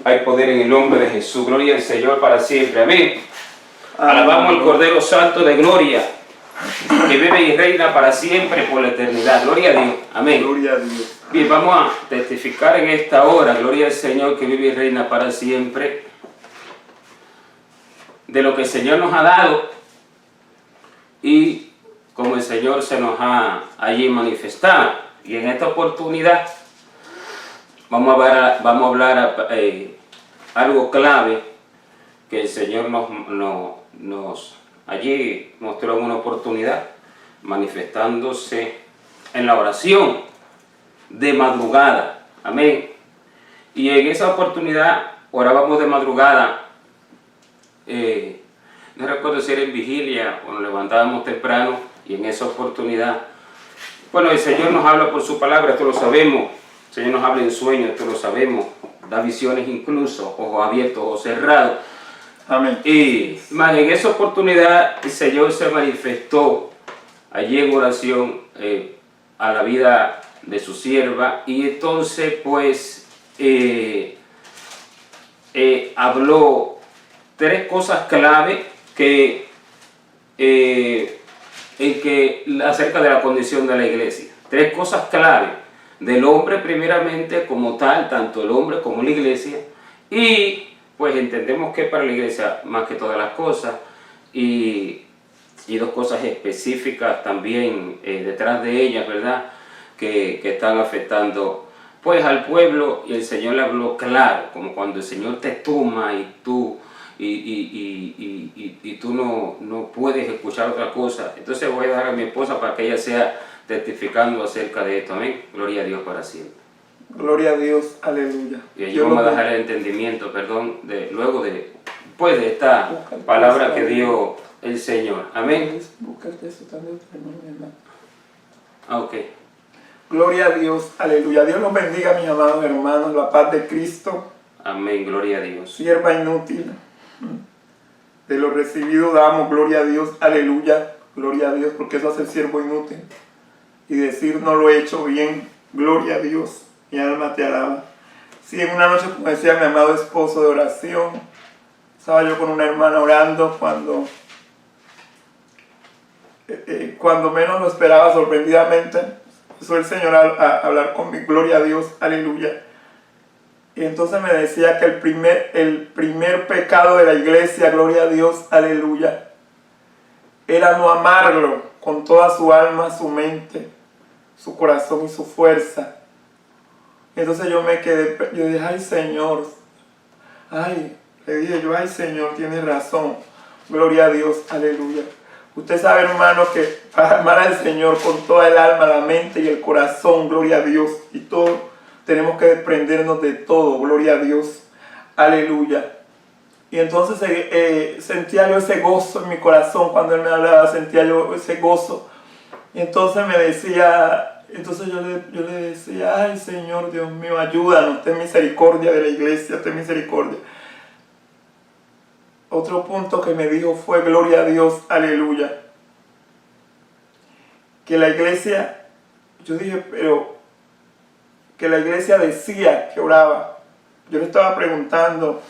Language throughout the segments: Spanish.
Hay poder en el nombre de Jesús. Gloria al Señor para siempre. Amén. Alabamos al Cordero Santo de gloria, que vive y reina para siempre por la eternidad. Gloria a Dios. Amén. Gloria a Dios. Bien, vamos a testificar en esta hora, gloria al Señor que vive y reina para siempre, de lo que el Señor nos ha dado y como el Señor se nos ha allí manifestado. Y en esta oportunidad vamos a hablar algo clave que el Señor nos allí mostró en una oportunidad, manifestándose en la oración de madrugada. Amén. Y en esa oportunidad orábamos de madrugada. No recuerdo si era en vigilia o nos levantábamos temprano, y en esa oportunidad, bueno, el Señor nos habla por su palabra, esto lo sabemos. El Señor nos habla en sueños, esto lo sabemos. Da visiones incluso, ojos abiertos, ojos cerrados. Amén. Y más en esa oportunidad el Señor se manifestó allí en oración a la vida de su sierva, y entonces pues habló tres cosas clave acerca de la condición de la iglesia. Tres cosas clave del hombre primeramente como tal, tanto el hombre como la iglesia, y pues entendemos que para la iglesia más que todas las cosas, y dos cosas específicas también detrás de ellas, ¿verdad?, que están afectando pues al pueblo. Y el Señor le habló claro, como cuando el Señor te toma y tú no puedes escuchar otra cosa. Entonces voy a dar a mi esposa para que ella sea testificando acerca de esto. Amén. Gloria a Dios para siempre. Gloria a Dios, aleluya. Y allí vamos a dejar el entendimiento, perdón, luego de esta palabra que dio el Señor. Amén. Ok. Gloria a Dios, aleluya. Dios los bendiga, mis amados hermanos, la paz de Cristo. Amén, gloria a Dios. Sierva inútil, de lo recibido damos, gloria a Dios, aleluya. Gloria a Dios, porque eso hace el siervo inútil. Y decir no lo he hecho bien, gloria a Dios. Mi alma te alaba. Sí, en una noche, como decía mi amado esposo, de oración, estaba yo con una hermana orando cuando menos lo esperaba, sorprendidamente, empezó el Señor a hablar conmigo, gloria a Dios, aleluya. Y entonces me decía que el primer pecado de la iglesia, gloria a Dios, aleluya, era no amarlo con toda su alma, su mente, su corazón y su fuerza. Entonces yo me quedé, yo dije, ay Señor, le dije yo, ay Señor, tienes razón, gloria a Dios, aleluya. Usted sabe, hermano, que para amar al Señor con toda el alma, la mente y el corazón, gloria a Dios, y todo, tenemos que desprendernos de todo, gloria a Dios, aleluya. Y entonces sentía yo ese gozo en mi corazón cuando Él me hablaba, sentía yo ese gozo. Y entonces me decía... Entonces yo le decía, ay Señor, Dios mío, ayúdanos, ten misericordia de la iglesia, ten misericordia. Otro punto que me dijo fue, gloria a Dios, aleluya. Que la iglesia, yo dije, pero que la iglesia decía que oraba. Yo le estaba preguntando,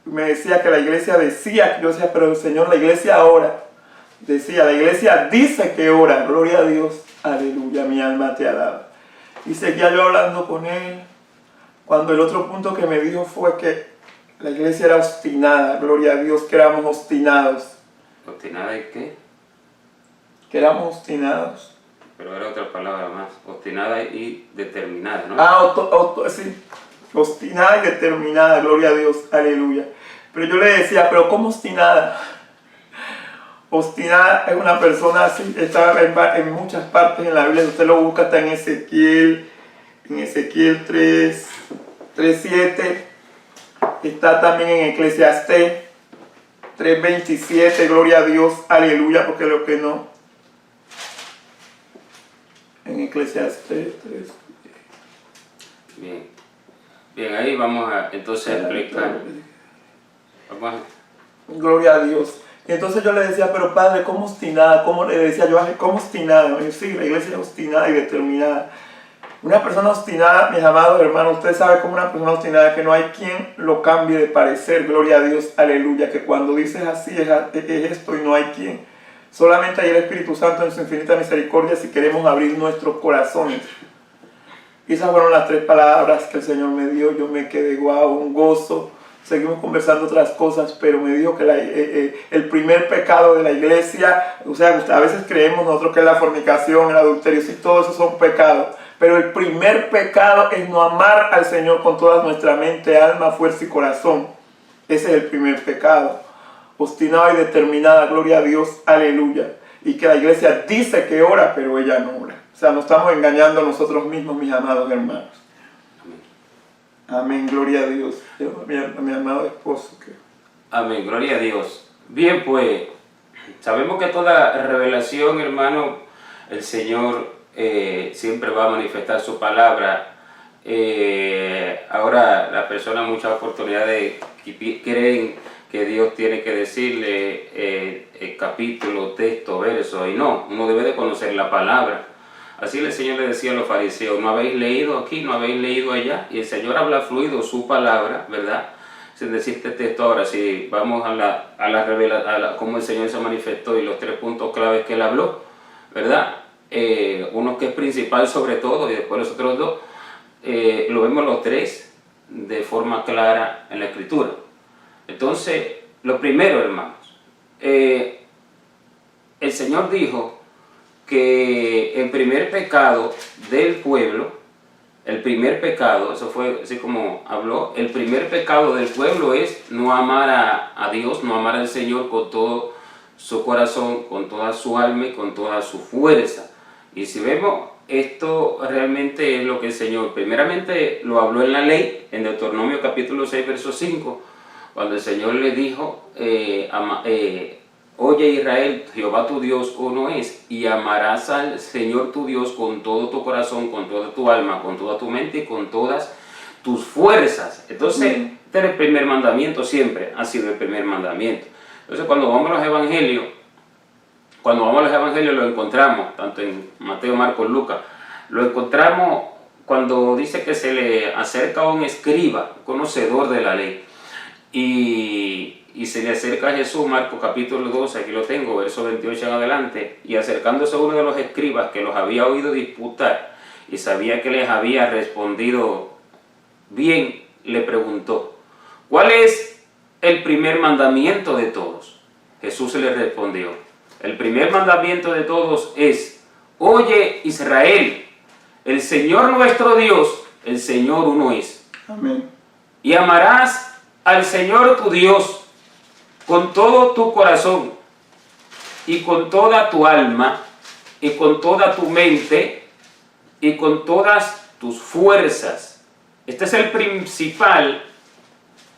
me decía que la iglesia decía, yo decía, pero Señor, la iglesia ora. Decía, la iglesia dice que ora, gloria a Dios, aleluya, mi alma te alaba. Y seguía yo hablando con él, cuando el otro punto que me dijo fue que la iglesia era obstinada, gloria a Dios, que éramos obstinados. ¿Obstinada de qué? Que éramos obstinados. Pero era otra palabra más, obstinada y determinada, ¿no? Sí, obstinada y determinada, gloria a Dios, aleluya. Pero yo le decía, pero ¿cómo obstinada? Obstinada es una persona así, está en muchas partes en la Biblia, usted lo busca, está en Ezequiel 3:7, está también en Eclesiastés 3:27, gloria a Dios, aleluya, porque lo que no, en Eclesiastés 3. Bien, ahí vamos a entonces explicar. Gloria a Dios. Y entonces yo le decía, pero padre, ¿cómo obstinada? ¿Cómo le decía yo? ¿Cómo obstinada? Y sí, la iglesia es obstinada y determinada. Una persona obstinada, mis amados hermanos, usted sabe como una persona obstinada que no hay quien lo cambie de parecer, gloria a Dios, aleluya, que cuando dices así es esto y no hay quien. Solamente hay el Espíritu Santo en su infinita misericordia si queremos abrir nuestros corazones. Y esas fueron las 3 palabras que el Señor me dio. Yo me quedé guau, un gozo. Seguimos conversando otras cosas, pero me dijo que el primer pecado de la iglesia, o sea, a veces creemos nosotros que es la fornicación, el adulterio, sí, todo eso son pecados. Pero el primer pecado es no amar al Señor con toda nuestra mente, alma, fuerza y corazón. Ese es el primer pecado. Obstinada y determinada, gloria a Dios, aleluya. Y que la iglesia dice que ora, pero ella no ora. O sea, nos estamos engañando a nosotros mismos, mis amados hermanos. Amén, gloria a Dios. A mi amado esposo. Amén, gloria a Dios. Bien, pues, sabemos que toda revelación, hermano, el Señor siempre va a manifestar su palabra. Ahora, las personas muchas oportunidades creen que Dios tiene que decirle capítulo, texto, verso, y no, uno debe de conocer la palabra. Así el Señor le decía a los fariseos, ¿no habéis leído aquí, no habéis leído allá? Y el Señor habla fluido su palabra, ¿verdad? Sin decirte texto ahora, si vamos a cómo el Señor se manifestó y los 3 puntos claves que Él habló, ¿verdad? Uno que es principal sobre todo y después los otros 2, lo vemos los 3 de forma clara en la Escritura. Entonces, lo primero, hermanos, el Señor dijo que el primer pecado del pueblo, el primer pecado, eso fue así como habló, el primer pecado del pueblo es no amar a Dios, no amar al Señor con todo su corazón, con toda su alma y con toda su fuerza. Y si vemos, esto realmente es lo que el Señor primeramente lo habló en la ley, en Deuteronomio capítulo 6, verso 5, cuando el Señor le dijo, oye Israel, Jehová tu Dios uno es, y amarás al Señor tu Dios con todo tu corazón, con toda tu alma, con toda tu mente y con todas tus fuerzas. Entonces, este es el primer mandamiento, siempre ha sido el primer mandamiento. Entonces, cuando vamos a los evangelios, lo encontramos, tanto en Mateo, Marcos, Lucas, lo encontramos cuando dice que se le acerca a un escriba, conocedor de la ley, y se le acerca a Jesús, Marcos capítulo 12, aquí lo tengo, verso 28 en adelante, y acercándose a uno de los escribas que los había oído disputar y sabía que les había respondido bien, le preguntó, ¿cuál es el primer mandamiento de todos? Jesús le respondió, el primer mandamiento de todos es, oye Israel, el Señor nuestro Dios, el Señor uno es. Amén. Y amarás al Señor tu Dios con todo tu corazón y con toda tu alma y con toda tu mente y con todas tus fuerzas. Este es el principal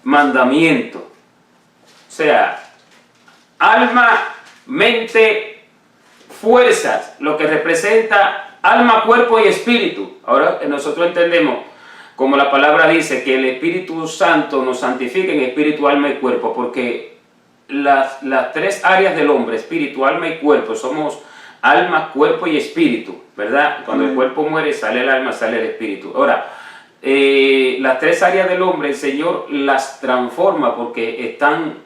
mandamiento. O sea, alma, mente, fuerzas, lo que representa alma, cuerpo y espíritu. Ahora nosotros entendemos, como la palabra dice, que el Espíritu Santo nos santifica en espíritu, alma y cuerpo, porque las 3 áreas del hombre, espíritu, alma y cuerpo, somos alma, cuerpo y espíritu, ¿verdad? Cuando el cuerpo muere, sale el alma, sale el espíritu. Ahora, las 3 áreas del hombre, el Señor las transforma porque están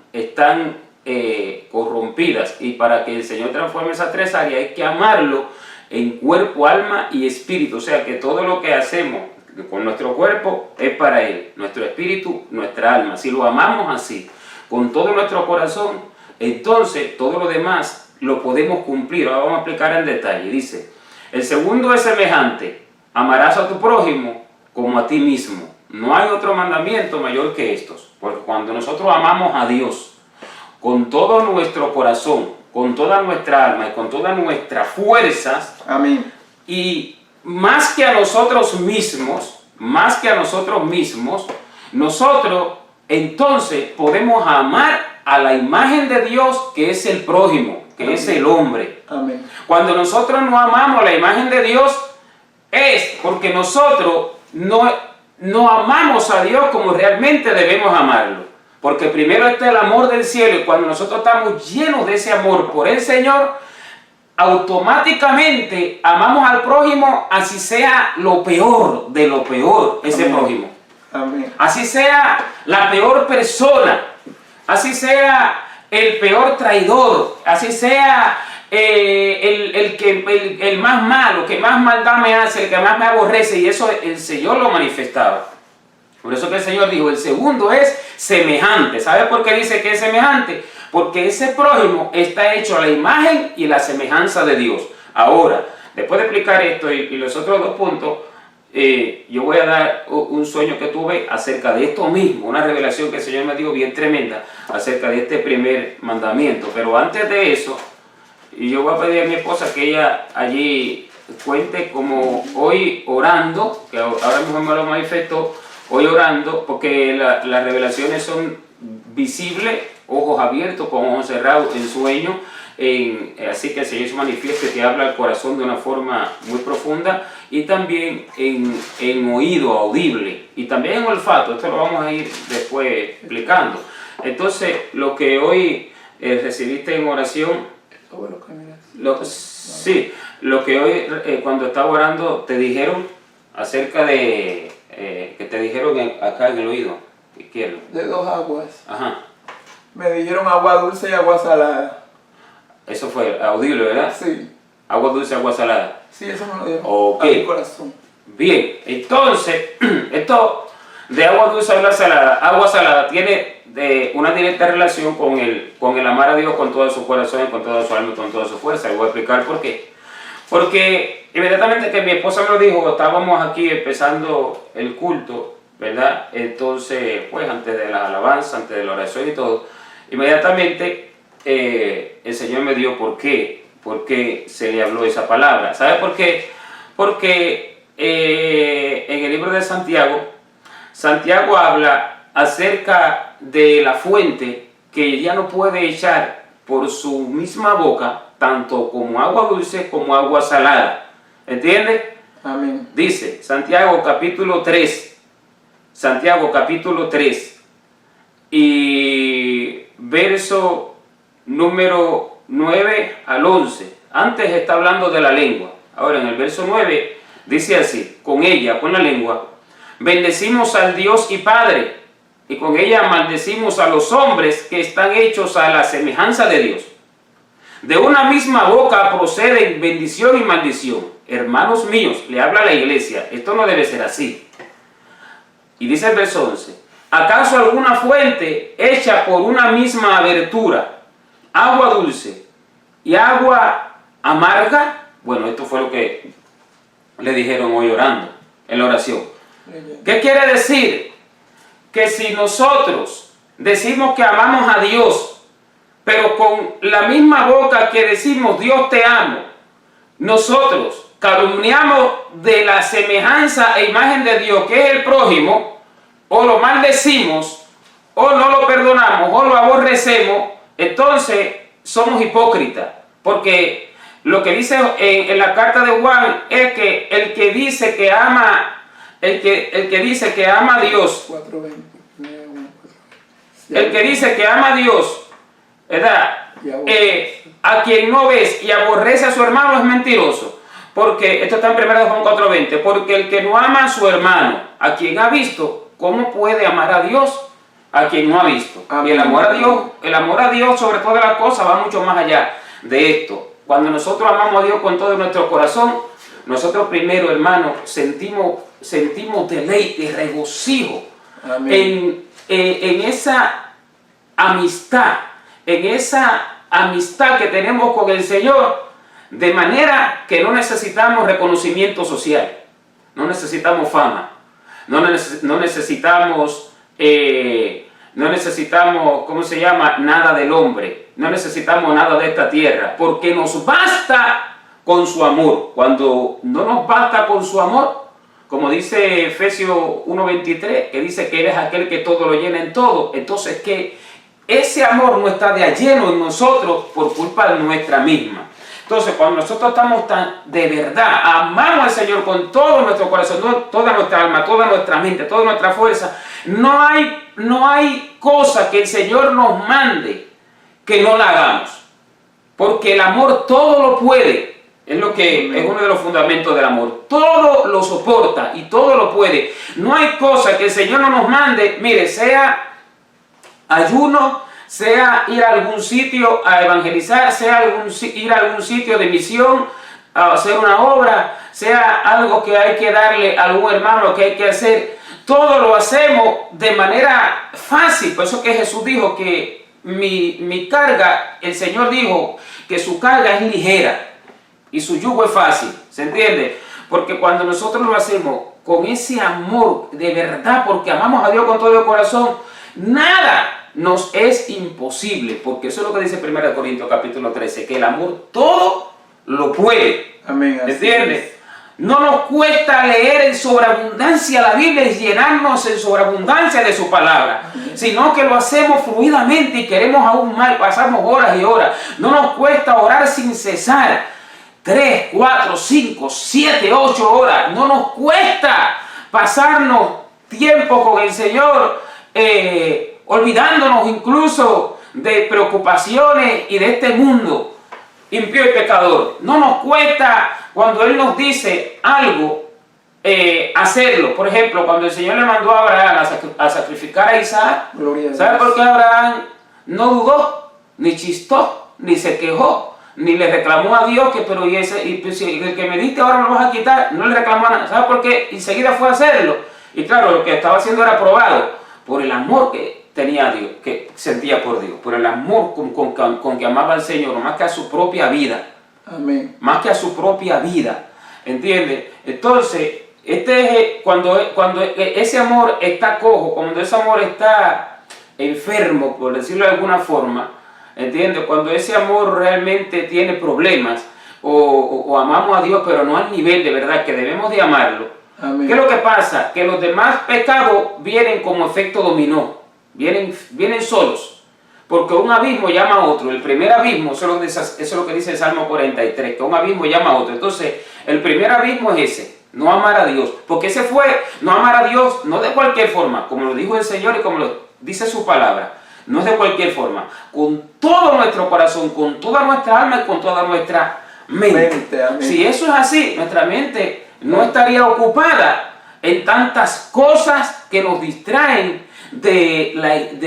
corrompidas, y para que el Señor transforme esas 3 áreas hay que amarlo en cuerpo, alma y espíritu. O sea que todo lo que hacemos con nuestro cuerpo es para Él, nuestro espíritu, nuestra alma. Si lo amamos así, con todo nuestro corazón, entonces todo lo demás lo podemos cumplir. Ahora vamos a explicar en detalle. Dice, el segundo es semejante, amarás a tu prójimo como a ti mismo. No hay otro mandamiento mayor que estos, porque cuando nosotros amamos a Dios con todo nuestro corazón, con toda nuestra alma y con todas nuestras fuerzas, amén, y más que a nosotros mismos, nosotros entonces podemos amar a la imagen de Dios, que es el prójimo, que amén, es el hombre. Amén. Cuando nosotros no amamos a la imagen de Dios, es porque nosotros no amamos a Dios como realmente debemos amarlo. Porque primero está el amor del cielo, y cuando nosotros estamos llenos de ese amor por el Señor, automáticamente amamos al prójimo, así sea lo peor de lo peor, ese prójimo. Amén. Así sea la peor persona, así sea el peor traidor, así sea el más malo, que más maldad me hace, el que más me aborrece, y eso el Señor lo manifestaba. Por eso que el Señor dijo, el segundo es semejante. ¿Sabe por qué dice que es semejante? Porque ese prójimo está hecho a la imagen y la semejanza de Dios. Ahora, después de explicar esto y los otros dos puntos, yo voy a dar un sueño que tuve acerca de esto mismo, una revelación que el Señor me dio bien tremenda acerca de este primer mandamiento. Pero antes de eso, yo voy a pedir a mi esposa que ella allí cuente como hoy orando, que ahora mismo me lo manifestó, hoy orando, porque las revelaciones son visibles, ojos abiertos, con ojos cerrados, en sueño, así que el Señor se manifieste, que habla al corazón de una forma muy profunda, y también en oído audible, y también en olfato. Esto lo vamos a ir después explicando. Entonces, lo que hoy recibiste en oración, sí, lo que hoy cuando estaba orando te dijeron acerca de, que te dijeron acá en el oído izquierdo. De dos aguas. Ajá. Me dijeron agua dulce y agua salada. Eso fue audible, ¿verdad? Sí. Agua dulce, agua salada. Sí, eso me lo dieron. Ok. A mi corazón. Bien, entonces, esto de agua dulce, agua salada tiene una directa relación con el amar a Dios con todo su corazón, con toda su alma y con toda su fuerza. Le voy a explicar por qué. Porque inmediatamente que mi esposa me lo dijo, estábamos aquí empezando el culto, ¿verdad? Entonces, pues antes de la alabanza, antes de la oración y todo, inmediatamente el Señor me dio por qué se le habló esa palabra. ¿Sabe por qué? Porque en el libro de Santiago, Santiago habla acerca de la fuente que ya no puede echar por su misma boca tanto como agua dulce como agua salada. ¿Entiende? Amén. Dice Santiago capítulo 3, Santiago capítulo 3 y verso número 9 al 11. Antes está hablando de la lengua. Ahora en el verso 9 dice así: con ella, con la lengua, bendecimos al Dios y Padre, y con ella maldecimos a los hombres que están hechos a la semejanza de Dios. De una misma boca proceden bendición y maldición. Hermanos míos, le habla a la iglesia, esto no debe ser así. Y dice el verso 11: ¿acaso alguna fuente hecha por una misma abertura, agua dulce y agua amarga? Bueno, esto fue lo que le dijeron hoy orando, en la oración. ¿Qué quiere decir? Que si nosotros decimos que amamos a Dios, pero con la misma boca que decimos Dios te amo, nosotros calumniamos de la semejanza e imagen de Dios, que es el prójimo, o lo maldecimos, o no lo perdonamos, o lo aborrecemos, entonces somos hipócritas. Porque lo que dice en la carta de Juan es que el que dice que ama, el que dice que ama a Dios, el que dice que ama a Dios, ¿verdad? A quien no ves y aborrece a su hermano es mentiroso. Porque esto está en 1 Juan 4:20. Porque el que no ama a su hermano, a quien ha visto, ¿cómo puede amar a Dios a quien no ha visto? Amén. Y el amor a Dios sobre todas las cosas va mucho más allá de esto. Cuando nosotros amamos a Dios con todo nuestro corazón, nosotros primero, hermano, sentimos deleite, regocijo en esa amistad, que tenemos con el Señor, de manera que no necesitamos reconocimiento social, no necesitamos fama, no necesitamos, ¿cómo se llama?, nada del hombre, no necesitamos nada de esta tierra, porque nos basta con su amor. Cuando no nos basta con su amor, como dice Efesios 1:23, que dice que Él es aquel que todo lo llena en todo, entonces que ese amor no está de lleno en nosotros por culpa de nuestra misma. Entonces, cuando nosotros estamos tan de verdad, amamos al Señor con todo nuestro corazón, toda nuestra alma, toda nuestra mente, toda nuestra fuerza, no hay cosa que el Señor nos mande que no la hagamos. Porque el amor todo lo puede. Es lo que es uno de los fundamentos del amor. Todo lo soporta y todo lo puede. No hay cosa que el Señor no nos mande, mire, sea ayuno, sea ir a algún sitio a evangelizar, sea ir a algún sitio de misión, a hacer una obra, sea algo que hay que darle a algún hermano que hay que hacer. Todo lo hacemos de manera fácil. Por eso que Jesús dijo que mi carga, el Señor dijo que su carga es ligera y su yugo es fácil. ¿Se entiende? Porque cuando nosotros lo hacemos con ese amor de verdad, porque amamos a Dios con todo el corazón, nada nos es imposible. Porque eso es lo que dice 1 Corintios capítulo 13, que el amor todo lo puede. Amén. ¿Entiendes? No nos cuesta leer en sobreabundancia la Biblia y llenarnos en sobreabundancia de su palabra, sino que lo hacemos fluidamente y queremos aún más, pasamos horas y horas. No nos cuesta orar sin cesar, 3, 4, 5, 7, 8 horas. No nos cuesta pasarnos tiempo con el Señor, olvidándonos incluso de preocupaciones y de este mundo impío y pecador. No nos cuesta cuando Él nos dice algo, hacerlo. Por ejemplo, cuando el Señor le mandó a Abraham a sacrificar a Isaac, ¿sabe por qué Abraham no dudó, ni chistó, ni se quejó, ni le reclamó a Dios que pero y el que me diste ahora me lo vas a quitar? No le reclamó nada. ¿Sabe por qué? Enseguida fue a hacerlo. Y claro, lo que estaba haciendo era probado por el amor que tenía a Dios, que sentía por Dios, por el amor con que amaba al Señor, más que a su propia vida. Amén. Más que a su propia vida. ¿Entiendes? Entonces, cuando ese amor está cojo, cuando ese amor está enfermo, por decirlo de alguna forma, ¿entiendes? Cuando ese amor realmente tiene problemas, o amamos a Dios, pero no al nivel de verdad que debemos de amarlo. Amén. ¿Qué es lo que pasa? Que los demás pecados vienen como efecto dominó, vienen solos. Porque un abismo llama a otro. El primer abismo, eso es lo que dice el Salmo 43, que un abismo llama a otro. Entonces, el primer abismo es ese, no amar a Dios. Porque ese fue, no amar a Dios, no de cualquier forma, como lo dijo el Señor y como lo dice su palabra. No es de cualquier forma. Con todo nuestro corazón, con toda nuestra alma y con toda nuestra mente. Si eso es así, nuestra mente no estaría ocupada en tantas cosas que nos distraen de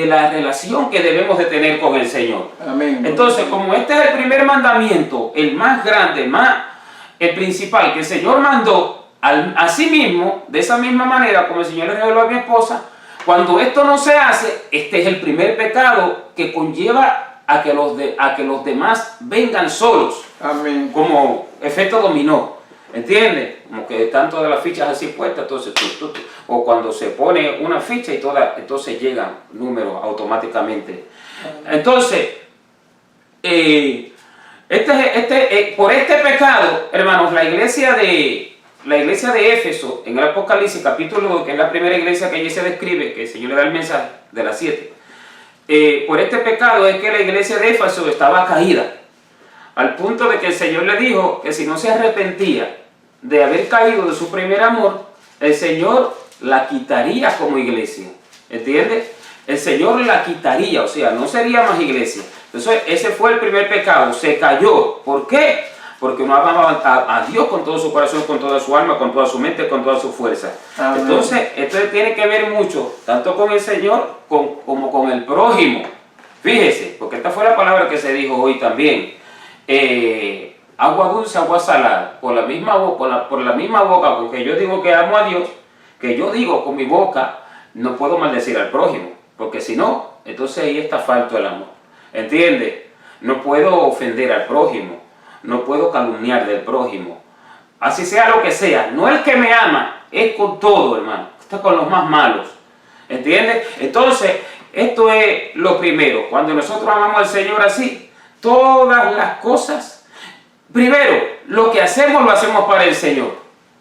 la relación que debemos de tener con el Señor. Amén. Entonces, como este es el primer mandamiento, el más grande, el principal que el Señor mandó a sí mismo, de esa misma manera como el Señor le reveló a mi esposa, cuando esto no se hace, este es el primer pecado que conlleva a que los demás vengan solos. Amén. Como efecto dominó. ¿Entiendes? Como que tanto de las fichas así puestas, entonces o cuando se pone una ficha y entonces llegan números automáticamente. Entonces, por este pecado, hermanos, la iglesia de Éfeso, en el Apocalipsis capítulo 2, que es la primera iglesia que allí se describe, que el Señor le da el mensaje de las 7, por este pecado es que la iglesia de Éfeso estaba caída. Al punto de que el Señor le dijo que si no se arrepentía de haber caído de su primer amor, el Señor la quitaría como iglesia. ¿Entiendes? El Señor la quitaría, o sea, no sería más iglesia. Entonces, ese fue el primer pecado, se cayó. ¿Por qué? Porque no amaba a Dios con todo su corazón, con toda su alma, con toda su mente, con toda su fuerza. Amén. Entonces, esto tiene que ver mucho, tanto con el Señor como con el prójimo. Fíjese, porque esta fue la palabra que se dijo hoy también. Agua dulce, agua salada, por la misma boca, porque yo digo que amo a Dios, que yo digo con mi boca, no puedo maldecir al prójimo, porque si no, entonces ahí está falto el amor. ¿Entiendes? No puedo ofender al prójimo, no puedo calumniar del prójimo, así sea lo que sea. No el que me ama, es con todo, hermano, está con los más malos. ¿Entiendes? Entonces, esto es lo primero. Cuando nosotros amamos al Señor así, todas las cosas, primero, lo que hacemos lo hacemos para el Señor,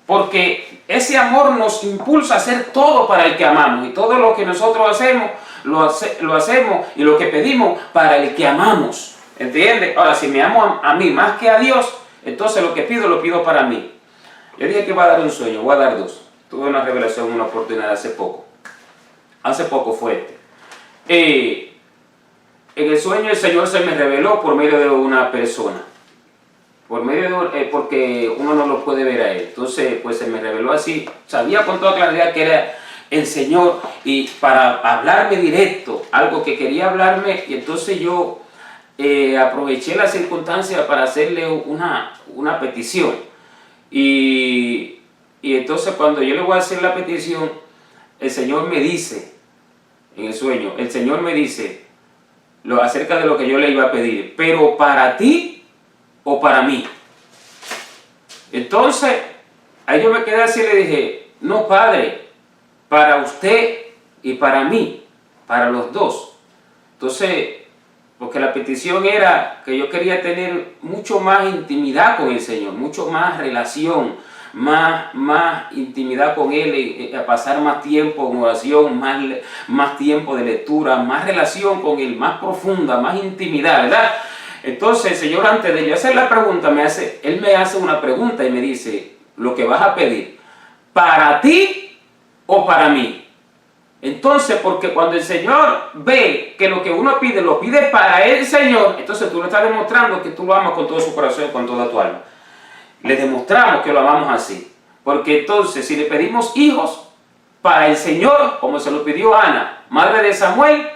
porque ese amor nos impulsa a hacer todo para el que amamos, y todo lo que nosotros hacemos, lo hacemos y lo que pedimos para el que amamos. ¿Entiendes? Ahora, si me amo a mí más que a Dios, entonces lo que pido, lo pido para mí. Yo dije que iba a dar un sueño, voy a dar dos. Tuve una revelación, una oportunidad hace poco. Hace poco fue en el sueño el Señor se me reveló por medio de una persona. Por medio de, porque uno no lo puede ver a él. Entonces, pues se me reveló así. Sabía con toda claridad que era el Señor y para hablarme directo, algo que quería hablarme, y entonces yo aproveché la circunstancia para hacerle una petición. Y entonces cuando yo le voy a hacer la petición, el Señor me dice, en el sueño, el Señor me dice acerca de lo que yo le iba a pedir, pero para ti o para mí. Entonces, ahí yo me quedé así y le dije, no, Padre, para usted y para mí, para los dos. Entonces, porque la petición era que yo quería tener mucho más intimidad con el Señor, mucho más relación, más intimidad con Él, a pasar más tiempo en oración, más tiempo de lectura, más relación con Él, más profunda, más intimidad, ¿verdad? Entonces el Señor, antes de yo hacer la pregunta, Él me hace una pregunta y me dice, lo que vas a pedir, ¿para ti o para mí? Entonces, porque cuando el Señor ve que lo que uno pide, lo pide para el Señor, entonces tú le estás demostrando que tú lo amas con todo su corazón y con toda tu alma. Le demostramos que lo amamos así. Porque entonces, si le pedimos hijos para el Señor, como se lo pidió Ana, madre de Samuel,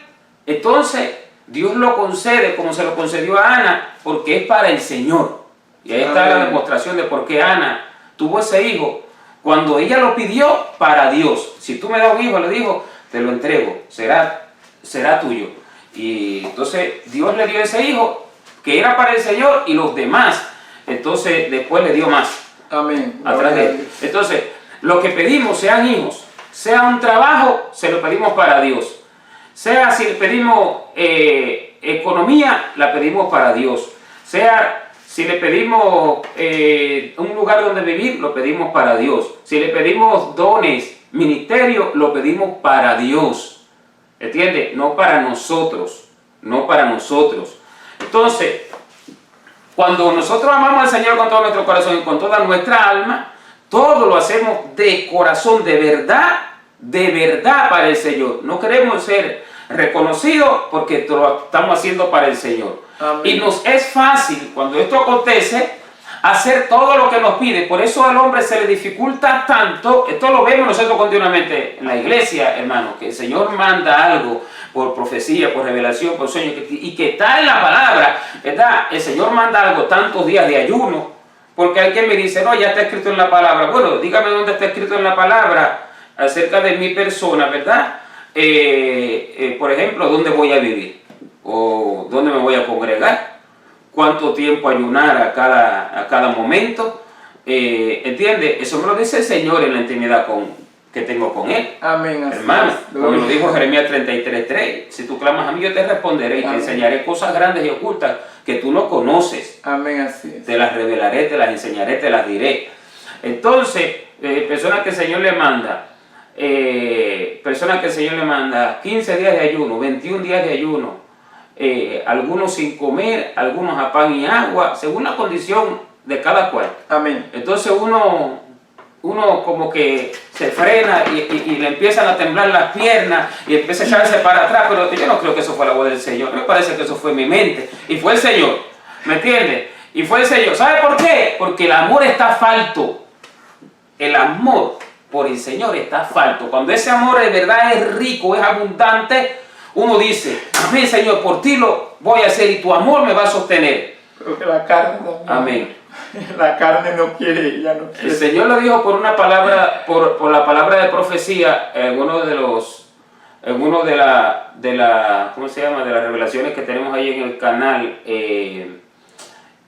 entonces Dios lo concede como se lo concedió a Ana, porque es para el Señor. Y ahí está la demostración de por qué Ana tuvo ese hijo cuando ella lo pidió para Dios. Si tú me das un hijo, le dijo, te lo entrego, será tuyo. Y entonces Dios le dio ese hijo que era para el Señor y los demás. Entonces después le dio más. Amén. Atrás de él. Entonces, lo que pedimos, sean hijos, sea un trabajo, se lo pedimos para Dios. Sea si le pedimos economía, la pedimos para Dios. Sea si le pedimos un lugar donde vivir, lo pedimos para Dios. Si le pedimos dones, ministerio, lo pedimos para Dios. ¿Entiende? No para nosotros. No para nosotros. Entonces, cuando nosotros amamos al Señor con todo nuestro corazón y con toda nuestra alma, todo lo hacemos de corazón, de verdad para el Señor. No queremos ser reconocidos porque lo estamos haciendo para el Señor. Amén. Y nos es fácil, cuando esto acontece, hacer todo lo que nos pide. Por eso al hombre se le dificulta tanto. Esto lo vemos nosotros continuamente en la iglesia, hermano, que el Señor manda algo por profecía, por revelación, por sueño, y que está en la palabra, ¿verdad? El Señor manda algo, tantos días de ayuno, porque hay quien me dice, no, ya está escrito en la palabra. Bueno, dígame dónde está escrito en la palabra acerca de mi persona, ¿verdad? Por ejemplo, ¿dónde voy a vivir? ¿O dónde me voy a congregar? ¿Cuánto tiempo ayunar a cada momento? ¿Entiende? Eso me lo dice el Señor en la intimidad que tengo con Él. Amén. Hermano, como lo dijo Jeremías 33:3, si tú clamas a mí, yo te responderé y te enseñaré cosas grandes y ocultas que tú no conoces. Amén, así es. Te las revelaré, te las enseñaré, te las diré. Entonces, personas que el Señor le manda, 15 días de ayuno, 21 días de ayuno, algunos sin comer, algunos a pan y agua, según la condición de cada cual. Amén. Entonces uno como que se frena y le empiezan a temblar las piernas y empieza a echarse para atrás, pero yo no creo que eso fue la voz del Señor. Me parece que eso fue mi mente y fue el Señor, ¿me entiendes? Y fue el Señor. ¿Sabe por qué? Porque el amor está falto. El amor por el Señor está falto. Cuando ese amor de verdad es rico, es abundante, uno dice, amén, Señor, por ti lo voy a hacer y tu amor me va a sostener. Porque la carne no. Amén. La carne no quiere, ya no quiere. El Señor lo dijo por una palabra, por la palabra de profecía, en uno de la ¿cómo se llama? De las revelaciones que tenemos ahí en el canal,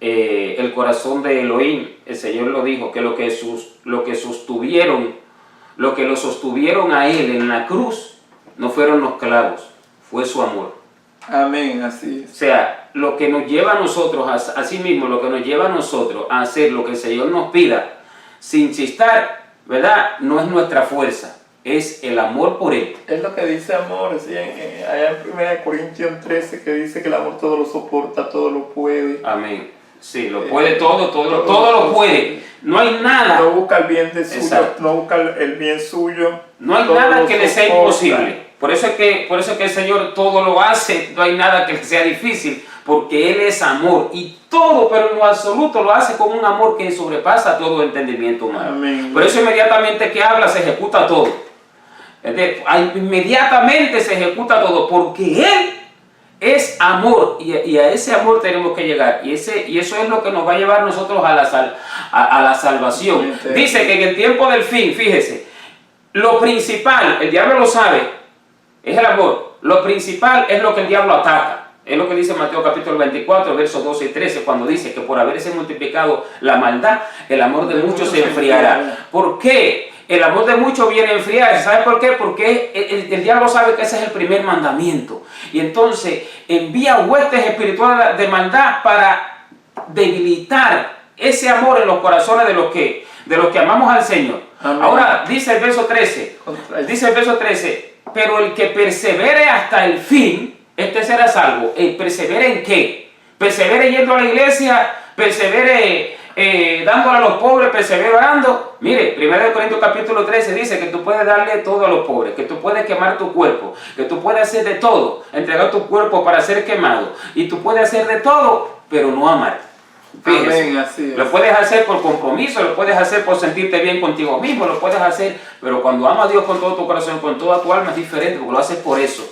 el corazón de Elohim. El Señor lo dijo, que lo que lo sostuvieron a Él en la cruz, no fueron los clavos, fue su amor. Amén, así es. O sea, lo que nos lleva a nosotros, así mismo, lo que nos lleva a nosotros a hacer lo que el Señor nos pida, sin chistar, ¿verdad? No es nuestra fuerza, es el amor por Él. Es lo que dice amor, ¿sí? Allá en 1 Corintios 13, que dice que el amor todo lo soporta, todo lo puede. Amén. Sí, lo puede todo lo puede. No hay nada. No busca el bien de suyo, no busca el bien suyo. No hay nada que le sea imposible. Por eso es que el Señor todo lo hace, no hay nada que sea difícil, porque Él es amor y todo, pero en lo absoluto lo hace con un amor que sobrepasa todo entendimiento humano. Amén. Por eso inmediatamente que habla se ejecuta todo. Inmediatamente se ejecuta todo, porque Él es amor y a ese amor tenemos que llegar. Y eso es lo que nos va a llevar nosotros a la salvación. Dice que en el tiempo del fin, fíjese, lo principal, el diablo lo sabe, es el amor. Lo principal es lo que el diablo ataca. Es lo que dice Mateo capítulo 24, versos 12 y 13, cuando dice que por haberse multiplicado la maldad, el amor de muchos se enfriará. ¿Por qué? El amor de muchos viene a enfriarse. ¿Sabe por qué? Porque el diablo sabe que ese es el primer mandamiento. Y entonces envía huestes espirituales de maldad para debilitar ese amor en los corazones de los que amamos al Señor. Amén. Ahora dice el verso 13, pero el que persevere hasta el fin, este será salvo. ¿El persevere en qué? Persevere yendo a la iglesia, persevere dándole a los pobres, persevere orando. Mire, 1 Corintios capítulo 13 dice que tú puedes darle todo a los pobres, que tú puedes quemar tu cuerpo, que tú puedes hacer de todo, entregar tu cuerpo para ser quemado, y tú puedes hacer de todo, pero no amar. Fíjese, amén, así es. Lo puedes hacer por compromiso, lo puedes hacer por sentirte bien contigo mismo, lo puedes hacer, pero cuando amas a Dios con todo tu corazón, con toda tu alma, es diferente, porque lo haces por eso.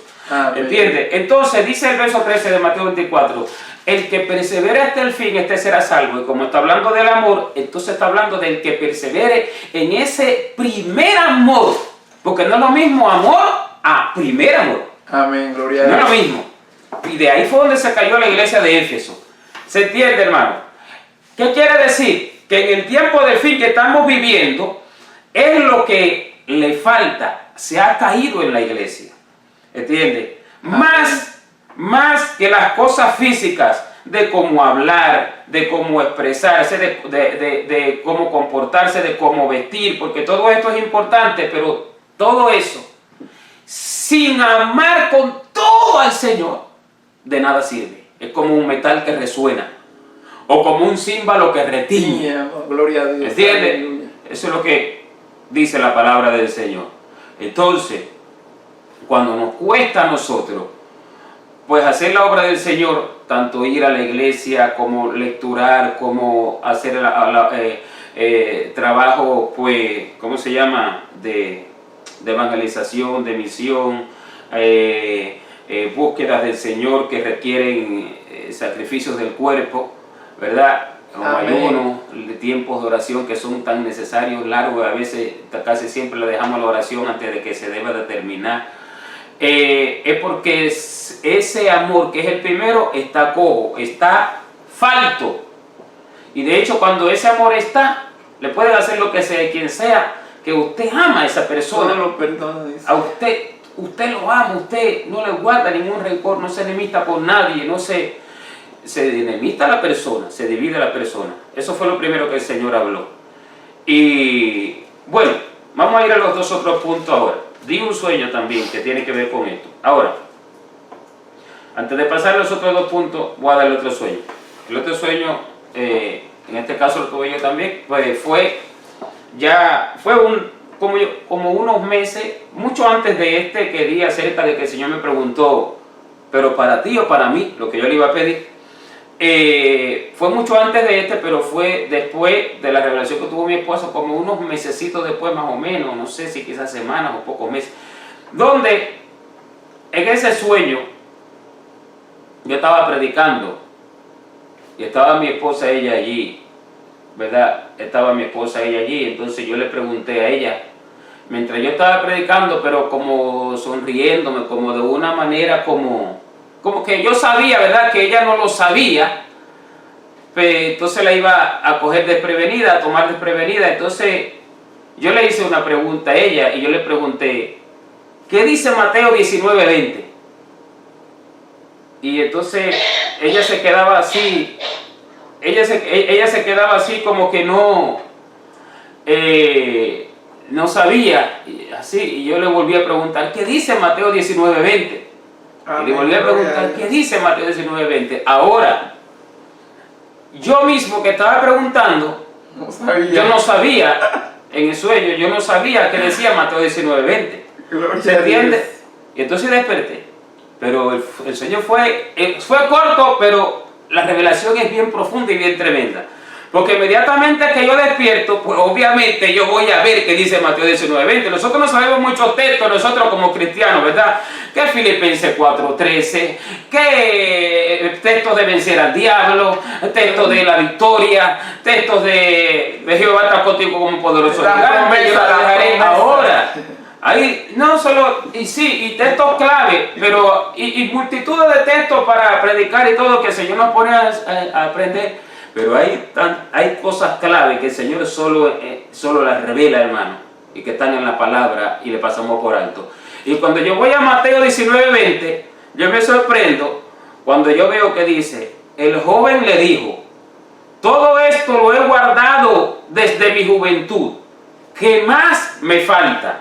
¿Entiendes? Entonces dice el verso 13 de Mateo 24, el que persevere hasta el fin, este será salvo. Y como está hablando del amor, entonces está hablando del que persevere en ese primer amor, porque no es lo mismo amor a primer amor. Amén, gloria a Dios. No es lo mismo. Y de ahí fue donde se cayó la iglesia de Éfeso. ¿Se entiende, hermano? ¿Qué quiere decir? Que en el tiempo del fin que estamos viviendo, es lo que le falta, se ha caído en la iglesia. ¿Entiende? Más que las cosas físicas, de cómo hablar, de cómo expresarse, de cómo comportarse, de cómo vestir, porque todo esto es importante, pero todo eso, sin amar con todo al Señor, de nada sirve. Es como un metal que resuena, o como un címbalo que retiñe. Gloria a Dios. ¿Entiende? Eso es lo que dice la palabra del Señor. Entonces, cuando nos cuesta a nosotros, pues hacer la obra del Señor, tanto ir a la iglesia, como lecturar, como hacer trabajo, pues, ¿cómo se llama? De evangelización, de misión, búsquedas del Señor que requieren sacrificios del cuerpo, ¿verdad? Como ayuno, tiempos de oración que son tan necesarios, largos, a veces casi siempre le dejamos la oración antes de que se deba de terminar. Es porque ese amor que es el primero está cojo, está falto. Y de hecho cuando ese amor está, le pueden hacer lo que sea, quien sea, que usted ama a esa persona. Lo perdona, dice. A usted lo ama, usted no le guarda ningún rencor, no se enemista por nadie, no se enemista a la persona, se divide a la persona. Eso fue lo primero que el Señor habló. Y bueno, vamos a ir a los dos otros puntos ahora. Di un sueño también que tiene que ver con esto. Ahora, antes de pasar a los otros dos puntos, voy a darle otro sueño. El otro sueño, en este caso lo tuve yo también, pues fue como unos meses, mucho antes de este que di acerca de que el Señor me preguntó, pero para ti o para mí, lo que yo le iba a pedir. Fue mucho antes de este, pero fue después de la revelación que tuvo mi esposa, como unos mesecitos después más o menos, no sé si quizás semanas o pocos meses, donde en ese sueño yo estaba predicando y estaba mi esposa, ella allí, ¿verdad? Estaba mi esposa, ella allí, entonces yo le pregunté a ella, mientras yo estaba predicando, pero como sonriéndome, como de una manera como que yo sabía, ¿verdad?, que ella no lo sabía, pues entonces la iba a coger desprevenida, a tomar desprevenida. Entonces yo le hice una pregunta a ella y yo le pregunté, ¿qué dice Mateo 19:20? Y entonces ella se quedaba así, ella se quedaba así como que no sabía, así, y yo le volví a preguntar, ¿qué dice Mateo 19:20? Y le volví a preguntar, ¿qué dice Mateo 19:20? Ahora, yo mismo que estaba preguntando, yo no sabía, en el sueño, yo no sabía qué decía Mateo 19:20. ¿Se entiende? Y entonces desperté. Pero el sueño fue corto, pero la revelación es bien profunda y bien tremenda. Porque inmediatamente que yo despierto, pues obviamente yo voy a ver qué dice Mateo 19:20. Nosotros no sabemos muchos textos, nosotros como cristianos, ¿verdad? Que Filipenses 4:13, que textos de vencer al diablo, textos de la victoria, textos de Jehová está contigo como poderoso gigante, yo la dejaré ahora. Ahí no solo, y sí, y textos clave, pero y multitud de textos para predicar y todo que el Señor nos pone a aprender. Pero hay cosas clave que el Señor solo las revela, hermano, y que están en la palabra y le pasamos por alto. Y cuando yo voy a Mateo 19:20, yo me sorprendo cuando yo veo que dice, el joven le dijo, todo esto lo he guardado desde mi juventud, ¿qué más me falta?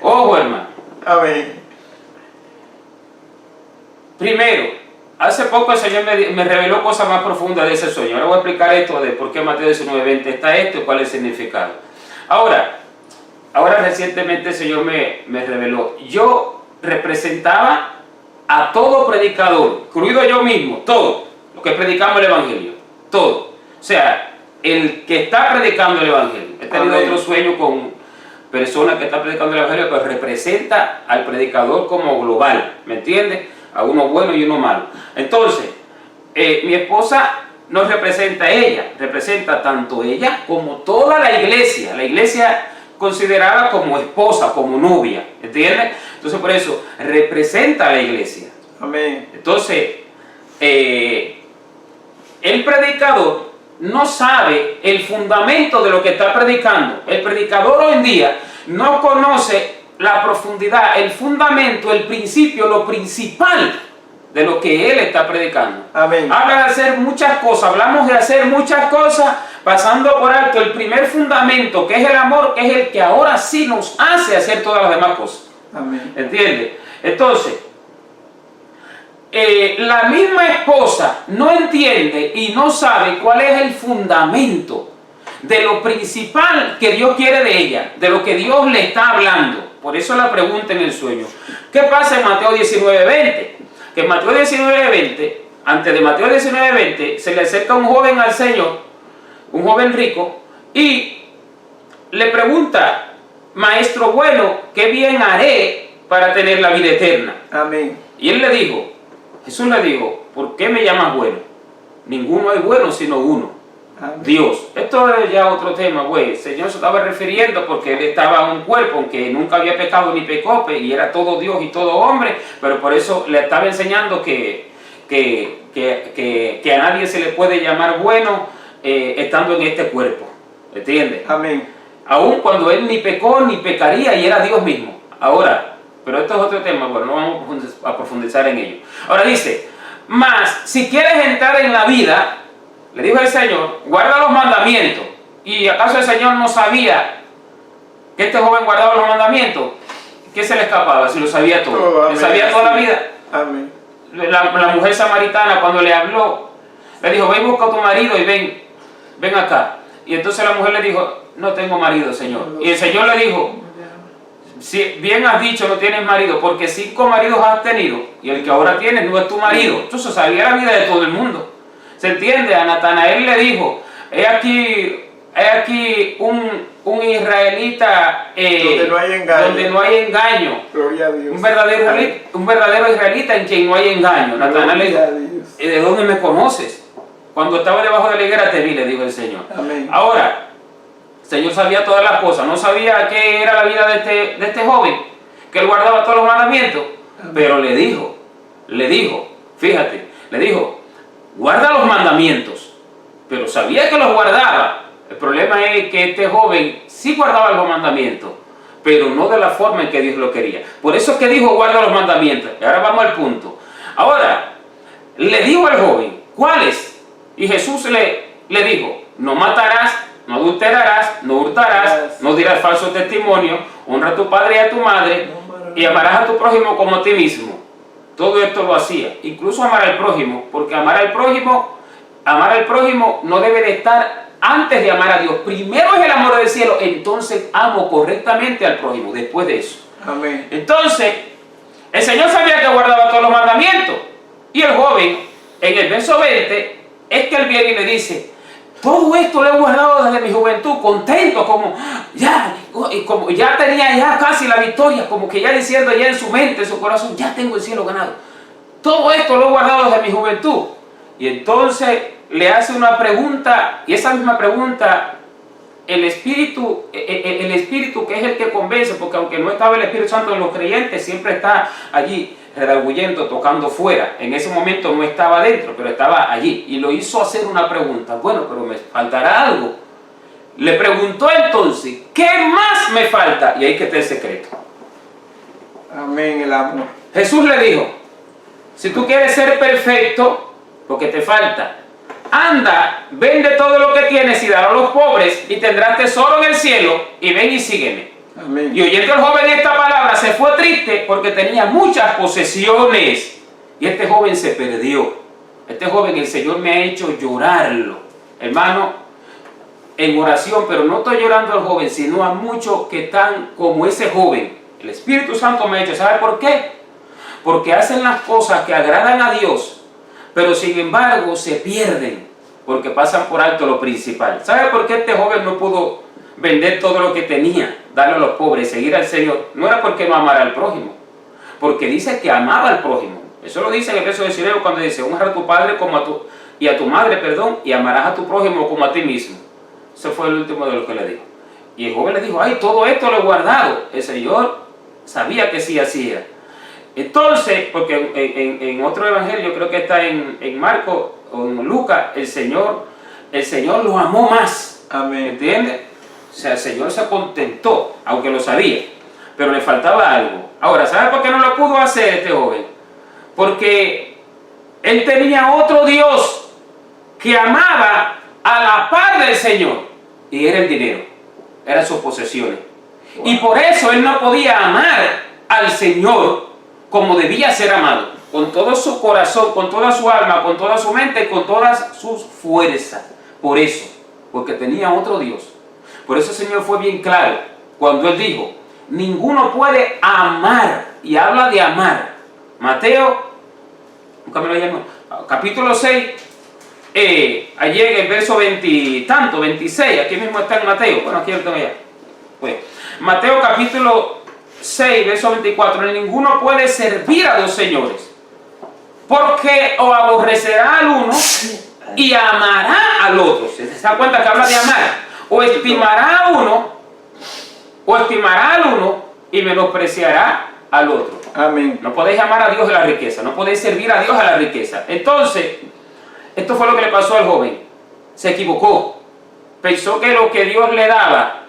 Ojo, hermano. Amén. Primero, hace poco el Señor me reveló cosas más profundas de ese sueño. Ahora voy a explicar esto de por qué Mateo 19:20 está esto y cuál es el significado. Ahora recientemente el Señor me reveló. Yo representaba a todo predicador, incluido yo mismo, todo, los que predicamos el Evangelio, todo. O sea, el que está predicando el Evangelio. He tenido otro sueño con personas que están predicando el Evangelio, pero representa al predicador como global, ¿me entiendes? A uno bueno y uno malo. Entonces, mi esposa no representa a ella, representa tanto ella como toda la iglesia considerada como esposa, como novia, ¿entiendes? Entonces por eso, representa a la iglesia. Amén. Entonces, el predicador no sabe el fundamento de lo que está predicando. El predicador hoy en día no conoce la profundidad, el fundamento, el principio, lo principal de lo que él está predicando. Amén. Habla de hacer muchas cosas, hablamos de hacer muchas cosas, pasando por alto el primer fundamento, que es el amor, que es el que ahora sí nos hace hacer todas las demás cosas. Amén. ¿Entiendes? Entonces, la misma esposa no entiende y no sabe cuál es el fundamento de lo principal que Dios quiere de ella, de lo que Dios le está hablando. Por eso la pregunta en el sueño. ¿Qué pasa en Mateo 19:20? Que en Mateo 19:20, antes de Mateo 19:20, se le acerca un joven al Señor, un joven rico, y le pregunta, maestro bueno, ¿qué bien haré para tener la vida eterna? Amén. Y él le dijo, Jesús le dijo, ¿por qué me llamas bueno? Ninguno es bueno sino uno. Amén. Dios. Esto es ya otro tema, güey. El Señor se estaba refiriendo porque él estaba en un cuerpo, aunque nunca había pecado ni pecó, y era todo Dios y todo hombre, pero por eso le estaba enseñando que a nadie se le puede llamar bueno estando en este cuerpo. ¿Entiendes? Amén. Aun cuando él ni pecó ni pecaría y era Dios mismo. Ahora, pero esto es otro tema, bueno, no vamos a profundizar en ello. Ahora dice, mas si quieres entrar en la vida, le dijo el Señor, guarda los mandamientos. ¿Y acaso el Señor no sabía que este joven guardaba los mandamientos? ¿Qué se le escapaba si lo sabía todo? Él sabía toda la vida. Amén. La mujer samaritana cuando le habló, le dijo, ven busca a tu marido y ven acá. Y entonces la mujer le dijo, no tengo marido, Señor. Y el Señor le dijo, si bien has dicho no tienes marido, porque 5 maridos has tenido y el que ahora tienes no es tu marido. Entonces sabía la vida de todo el mundo. ¿Se entiende? A Natanael le dijo, he aquí un israelita donde no hay engaño. Gloria a Dios. Un verdadero israelita en quien no hay engaño. Natanael le dijo, ¿de dónde me conoces? Cuando estaba debajo de la higuera te vi, le dijo el Señor. Amén. Ahora, el Señor sabía todas las cosas, no sabía qué era la vida de este joven, que él guardaba todos los mandamientos, pero le dijo, fíjate, le dijo, guarda los mandamientos, pero sabía que los guardaba. El problema es que este joven sí guardaba los mandamientos, pero no de la forma en que Dios lo quería. Por eso es que dijo, guarda los mandamientos. Y ahora vamos al punto. Ahora, le dijo al joven, ¿cuáles? Y Jesús le dijo, no matarás, no adulterarás, no hurtarás, no dirás falso testimonio, honra a tu padre y a tu madre, y amarás a tu prójimo como a ti mismo. Todo esto lo hacía, incluso amar al prójimo, porque amar al prójimo no debe de estar antes de amar a Dios. Primero es el amor del cielo, entonces amo correctamente al prójimo, después de eso. Amén. Entonces, El Señor sabía que guardaba todos los mandamientos. Y el joven, en el verso 20, es que él viene y le dice, todo esto lo he guardado desde mi juventud, contento, como ya tenía ya casi la victoria, como que ya diciendo ya en su mente, en su corazón, ya tengo el cielo ganado. Todo esto lo he guardado desde mi juventud. Y entonces le hace una pregunta, y esa misma pregunta, el Espíritu que es el que convence, porque aunque no estaba el Espíritu Santo en los creyentes, siempre está allí redarguyendo, tocando fuera. En ese momento no estaba dentro, pero estaba allí. Y lo hizo hacer una pregunta. Bueno, pero me faltará algo. Le preguntó entonces, ¿qué más me falta? Y ahí que está el secreto. Amén, el amor. Jesús le dijo, si tú quieres ser perfecto, lo que te falta, anda, vende todo lo que tienes y dalo a los pobres y tendrás tesoro en el cielo y ven y sígueme. Amén. Y oyendo el joven esta palabra se fue triste porque tenía muchas posesiones. Y este joven se perdió. Este joven el Señor me ha hecho llorarlo. Hermano, en oración, pero no estoy llorando al joven, sino a muchos que están como ese joven. El Espíritu Santo me ha hecho. ¿Sabe por qué? Porque hacen las cosas que agradan a Dios, pero sin embargo se pierden porque pasan por alto lo principal. ¿Sabe por qué este joven no pudo vender todo lo que tenía, darle a los pobres, seguir al Señor? No era porque no amara al prójimo, porque dice que amaba al prójimo. Eso lo dice en el verso 19 cuando dice, honra a tu padre como a tu madre, y amarás a tu prójimo como a ti mismo. Ese fue el último de lo que le dijo. Y el joven le dijo, ay, todo esto lo he guardado. El Señor sabía que sí hacía. Entonces, porque en otro evangelio, creo que está en Marcos o en Lucas, el Señor lo amó más. Amén. ¿Entiendes? O sea, el Señor se contentó, aunque lo sabía, pero le faltaba algo. Ahora, ¿sabe por qué no lo pudo hacer este joven? Porque él tenía otro Dios que amaba a la par del Señor, y era el dinero, eran sus posesiones. Wow. Y por eso él no podía amar al Señor como debía ser amado, con todo su corazón, con toda su alma, con toda su mente, con todas sus fuerzas. Por eso, porque tenía otro Dios. Por eso el Señor fue bien claro cuando Él dijo, ninguno puede amar, y habla de amar. Mateo, nunca me lo llamo, capítulo 6, allí en el verso 20 y tanto, 26, aquí mismo está en Mateo, bueno, aquí lo tengo ya. Pues, Mateo capítulo 6, verso 24, ninguno puede servir a dos señores, porque o aborrecerá al uno y amará al otro. ¿Se da cuenta que habla de amar? O estimará al uno y menospreciará al otro. Amén. No podéis amar a Dios a la riqueza, no podéis servir a Dios a la riqueza. Entonces, esto fue lo que le pasó al joven. Se equivocó. Pensó que lo que Dios le daba,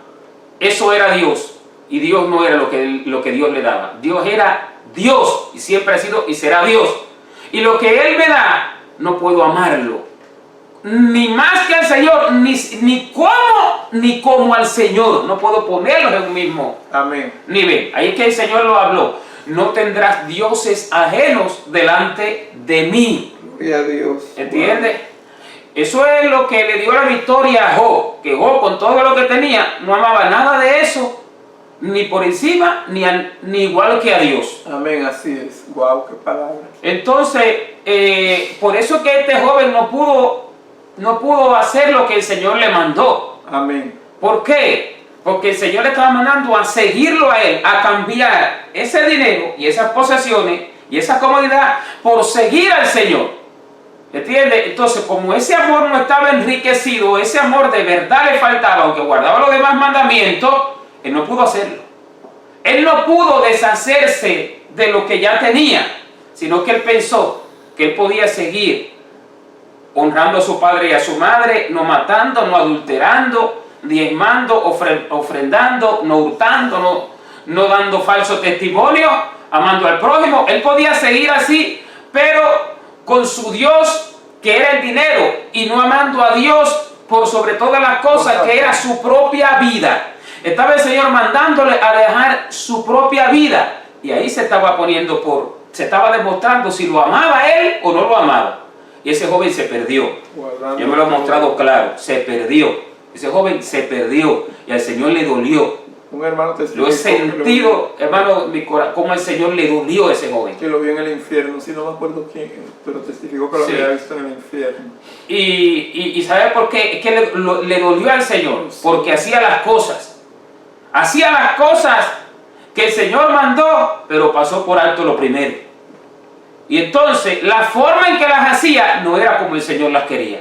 eso era Dios. Y Dios no era lo que Dios le daba. Dios era Dios y siempre ha sido y será Dios. Y lo que Él me da, no puedo amarlo. Ni más que al Señor, ni como al Señor. No puedo ponerlos en un mismo Amén. nivel. Ahí es que el Señor lo habló. No tendrás dioses ajenos delante de mí. Gloria a Dios. ¿Entiendes? Wow. Eso es lo que le dio la victoria a Job. Que Job, con todo lo que tenía, no amaba nada de eso, ni por encima, ni igual que a Dios. Amén, así es. Wow, qué palabra. Entonces, por eso que este joven no pudo hacer lo que el Señor le mandó. Amén. ¿Por qué? Porque el Señor le estaba mandando a seguirlo a él, a cambiar ese dinero y esas posesiones y esa comodidad por seguir al Señor. ¿Entiendes? Entonces, como ese amor no estaba enriquecido, ese amor de verdad le faltaba, aunque guardaba los demás mandamientos, él no pudo hacerlo. Él no pudo deshacerse de lo que ya tenía, sino que él pensó que él podía seguir honrando a su padre y a su madre, no matando, no adulterando, diezmando, ofrendando, no hurtando, no dando falso testimonio, amando al prójimo. Él podía seguir así, pero con su Dios, que era el dinero, y no amando a Dios por sobre todas las cosas, que era su propia vida. Estaba el Señor mandándole a dejar su propia vida, y ahí se estaba demostrando si lo amaba él o no lo amaba. Y ese joven se perdió. Yo me lo he mostrado claro, se perdió. Ese joven se perdió y al Señor le dolió. Un hermano Lo testificó he sentido, hermano, mi corazón, cómo el Señor le dolió a ese joven. que lo vio en el infierno. Sí, no me acuerdo quién, pero testificó que lo Sí. había visto en el infierno. Y ¿sabe por qué? Es que le dolió al Señor, porque hacía las cosas. Hacía las cosas que el Señor mandó, pero pasó por alto lo primero. Y entonces, la forma en que las hacía no era como el Señor las quería.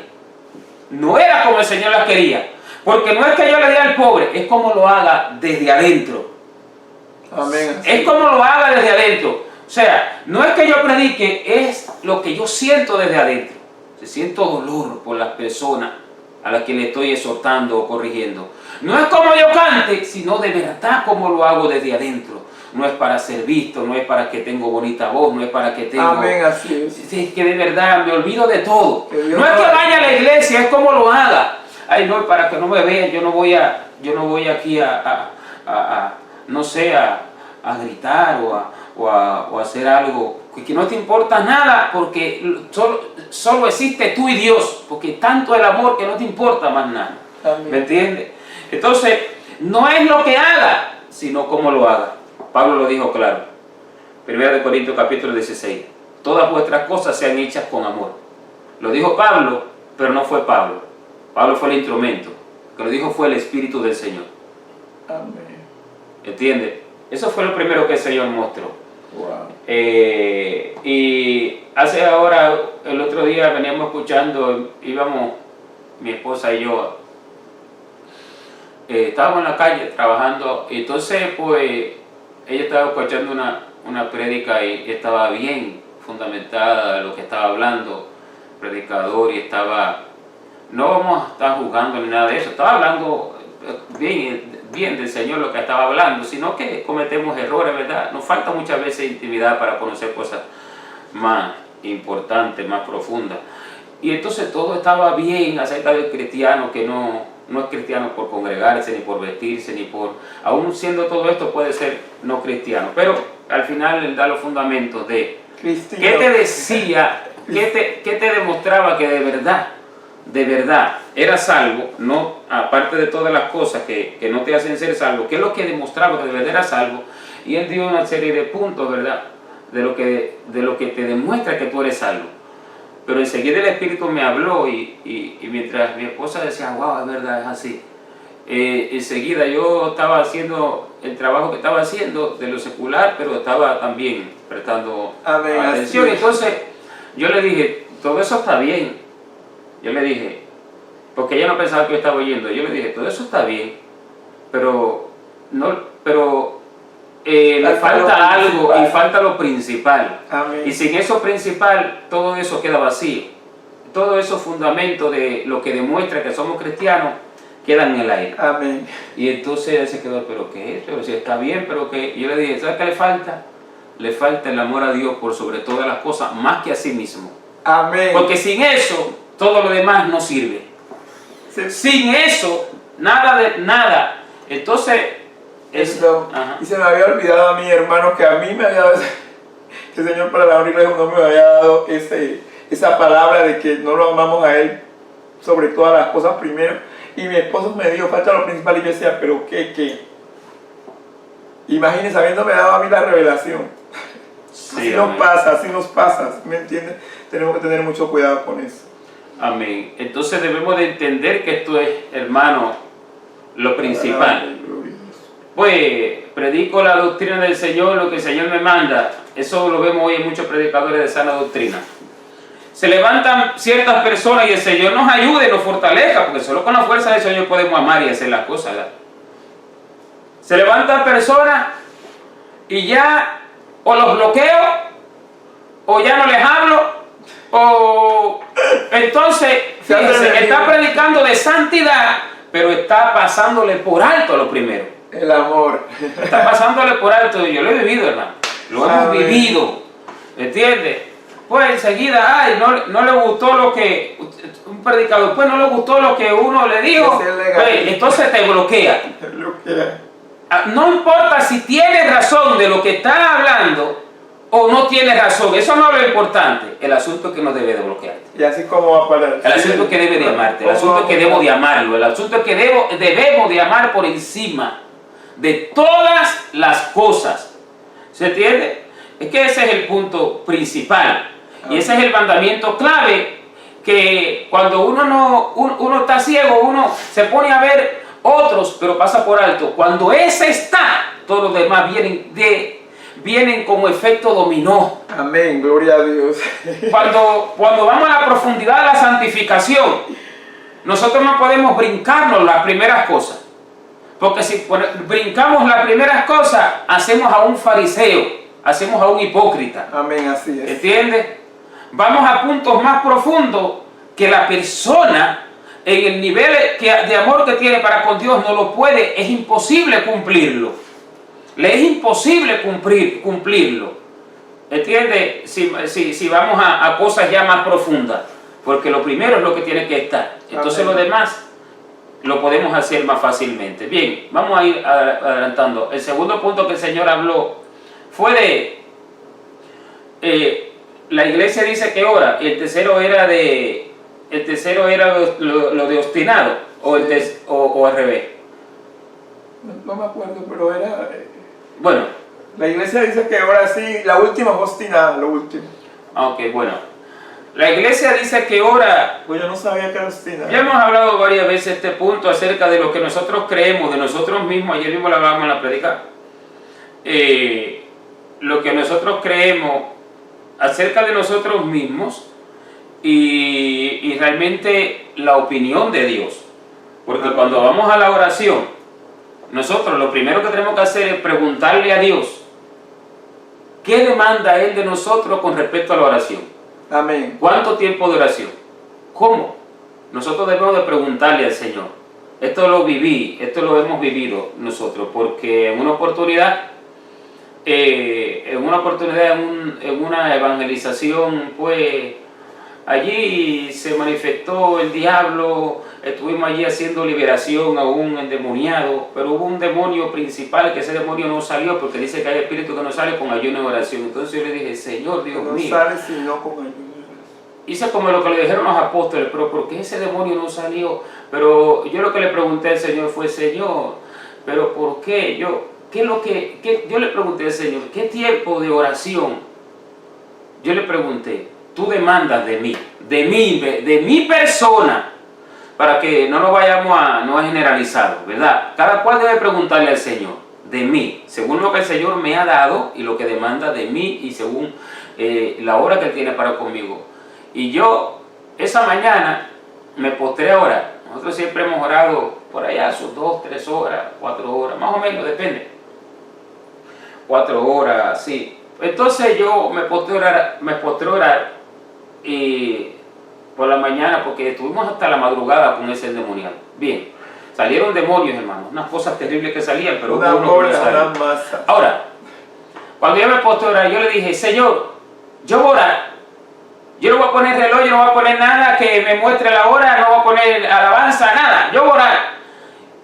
No era como el Señor las quería. Porque no es que yo le diga al pobre, es como lo haga desde adentro. Amén. Es como lo haga desde adentro. O sea, no es que yo predique, es lo que yo siento desde adentro. Siento dolor por las personas a las que le estoy exhortando o corrigiendo. No es como yo cante, sino de verdad como lo hago desde adentro. No es para ser visto, no es para que tengo bonita voz, no es para que tengo... Amén, así es. Es que de verdad me olvido de todo. Que Dios No es que nos- vaya a la iglesia, es como lo haga. Ay, no, para que no me vean, yo no voy aquí no sé, a gritar o a hacer algo que no te importa nada, porque solo existe tú y Dios, porque tanto el amor que no te importa más nada. Amén. ¿Me entiendes? Entonces, no es lo que haga, sino cómo lo haga. Pablo lo dijo claro. 1 Corintios capítulo 16. Todas vuestras cosas sean hechas con amor. Lo dijo Pablo, pero no fue Pablo. Pablo fue el instrumento. Lo que lo dijo fue el Espíritu del Señor. Amén. ¿Entiendes? Eso fue lo primero que el Señor mostró. Wow. Y hace ahora, el otro día veníamos escuchando, íbamos, mi esposa y yo, estábamos en la calle trabajando, y entonces pues ella estaba escuchando una prédica y estaba bien fundamentada lo que estaba hablando, predicador, y no vamos a estar juzgando ni nada de eso, estaba hablando bien del Señor lo que estaba hablando, sino que cometemos errores, ¿verdad? Nos falta muchas veces intimidad para conocer cosas más importantes, más profundas. Y entonces todo estaba bien acerca del cristiano que no es cristiano por congregarse, ni por vestirse, ni por... Aún siendo todo esto puede ser no cristiano, pero al final él da los fundamentos de... Cristiano. ¿Qué te decía? ¿Qué te demostraba que de verdad eras salvo? No, aparte de todas las cosas que no te hacen ser salvo, ¿qué es lo que demostraba que de verdad eras salvo? Y él dio una serie de puntos, ¿verdad? De lo que te demuestra que tú eres salvo. Pero enseguida el Espíritu me habló y mientras mi esposa decía, wow, es verdad, es así. Enseguida yo estaba haciendo el trabajo que estaba haciendo de lo secular, pero estaba también prestando Amén, atención. así es. Entonces yo le dije, todo eso está bien. Yo le dije, porque ella no pensaba que yo estaba oyendo, yo le dije, todo eso está bien, pero le falta algo y falta lo principal. Amén. Y sin eso principal, todo eso queda vacío. Todo esos fundamentos de lo que demuestra que somos cristianos quedan en el aire. Amén. Y entonces él se quedó, ¿pero qué es? Pero si está bien, pero qué. Yo le dije, ¿sabes qué le falta? Le falta el amor a Dios por sobre todas las cosas, más que a sí mismo. Amén. Porque sin eso, todo lo demás no sirve. Sí. Sin eso, nada. Entonces, Esto, ajá. y se me había olvidado a mí, hermano, que a mí me había dado, que el Señor para la honra y gloria no me había dado esa palabra de que no lo amamos a Él sobre todas las cosas primero. Y mi esposo me dijo, falta lo principal, y yo decía, ¿pero qué? Imagínense, habiéndome dado a mí la revelación. Sí, así amén. nos pasa, ¿me entiendes? Tenemos que tener mucho cuidado con eso. Amén. Entonces debemos de entender que esto es, hermano, lo principal. Pues predico la doctrina del Señor, lo que el Señor me manda. Eso lo vemos hoy en muchos predicadores de sana doctrina. Se levantan ciertas personas y el Señor nos ayude, nos fortalezca, porque solo con la fuerza del Señor podemos amar y hacer las cosas, ¿verdad? Se levantan personas y ya o los bloqueo, o ya no les hablo, o entonces, fíjense, está predicando de santidad, pero está pasándole por alto lo primero. El amor. Está pasándole por alto, yo lo he vivido, hermano. Lo hemos Amén. vivido. ¿Entiendes? Pues enseguida, ay, no le gustó lo que un predicador, pues no le gustó lo que uno le dijo, Es el legalismo. pues, entonces te bloquea. No importa si tienes razón de lo que está hablando o no tienes razón, eso no es lo importante. El asunto es que no debe de bloquearte. Y así como va para El asunto es que debe de amarte, el asunto es que debo de amarlo, el asunto es que debemos de amar por encima de todas las cosas. ¿Se entiende? Es que ese es el punto principal. Y ese es el mandamiento clave, que cuando uno está ciego, uno se pone a ver otros, pero pasa por alto. Cuando ese está, todos los demás vienen como efecto dominó. Amén, gloria a Dios. Cuando vamos a la profundidad de la santificación, nosotros no podemos brincarnos las primeras cosas. Porque si brincamos las primeras cosas, hacemos a un fariseo, hacemos a un hipócrita. Amén, así es. ¿Entiendes? Vamos a puntos más profundos que la persona, en el nivel de amor que tiene para con Dios, no lo puede, es imposible cumplirlo. Le es imposible cumplirlo. ¿Entiendes? Si vamos a cosas ya más profundas. Porque lo primero es lo que tiene que estar. Entonces Amén. Lo demás lo podemos hacer más fácilmente. Bien, vamos a ir adelantando. El segundo punto que el Señor habló fue de... la iglesia dice que ora. El tercero era lo de obstinado. O al revés. No me acuerdo, pero era... Bueno. La iglesia dice que ora sí. La última es obstinada, lo último. Ok, bueno. La iglesia dice que ora... Pues yo no sabía que era obstinada. Ya hemos hablado varias veces este punto acerca de lo que nosotros creemos de nosotros mismos. Ayer mismo lo hablábamos en la prédica. Lo que nosotros creemos acerca de nosotros mismos y realmente la opinión de Dios. Porque cuando vamos a la oración, nosotros lo primero que tenemos que hacer es preguntarle a Dios qué demanda Él de nosotros con respecto a la oración. Amén. ¿Cuánto tiempo de oración? ¿Cómo? Nosotros debemos de preguntarle al Señor. Esto lo viví, esto lo hemos vivido nosotros, porque en una oportunidad, en una evangelización, pues allí se manifestó el diablo, estuvimos allí haciendo liberación a un endemoniado, pero hubo un demonio principal, que ese demonio no salió, porque dice que hay espíritu que no sale con ayuno y oración. Entonces yo le dije, Señor Dios mío, no sale sino con ayuno y oración. Hice como lo que le dijeron los apóstoles, pero ¿por qué ese demonio no salió? Pero yo lo que le pregunté al Señor fue, Señor, ¿pero por qué? Yo le pregunté al Señor, ¿qué tiempo de oración? Yo le pregunté, tú demandas de mí, de mi persona, para que no lo vayamos no a generalizar, ¿verdad? Cada cual debe preguntarle al Señor, de mí, según lo que el Señor me ha dado y lo que demanda de mí y según la hora que Él tiene para conmigo. Y yo, esa mañana, me postré a orar. Nosotros siempre hemos orado por allá sus 2, 3 horas, 4 horas, más o menos, depende. 4 horas, sí. Entonces yo me postré a orar y por la mañana, porque estuvimos hasta la madrugada con ese endemoniado. Bien, salieron demonios, hermanos, unas cosas terribles que salían, pero una uno bola, no salió. Ahora, cuando yo me postré a orar, yo le dije, Señor, yo voy a orar. Yo no voy a poner reloj, yo no voy a poner nada que me muestre la hora, no voy a poner alabanza, nada. Yo voy a orar.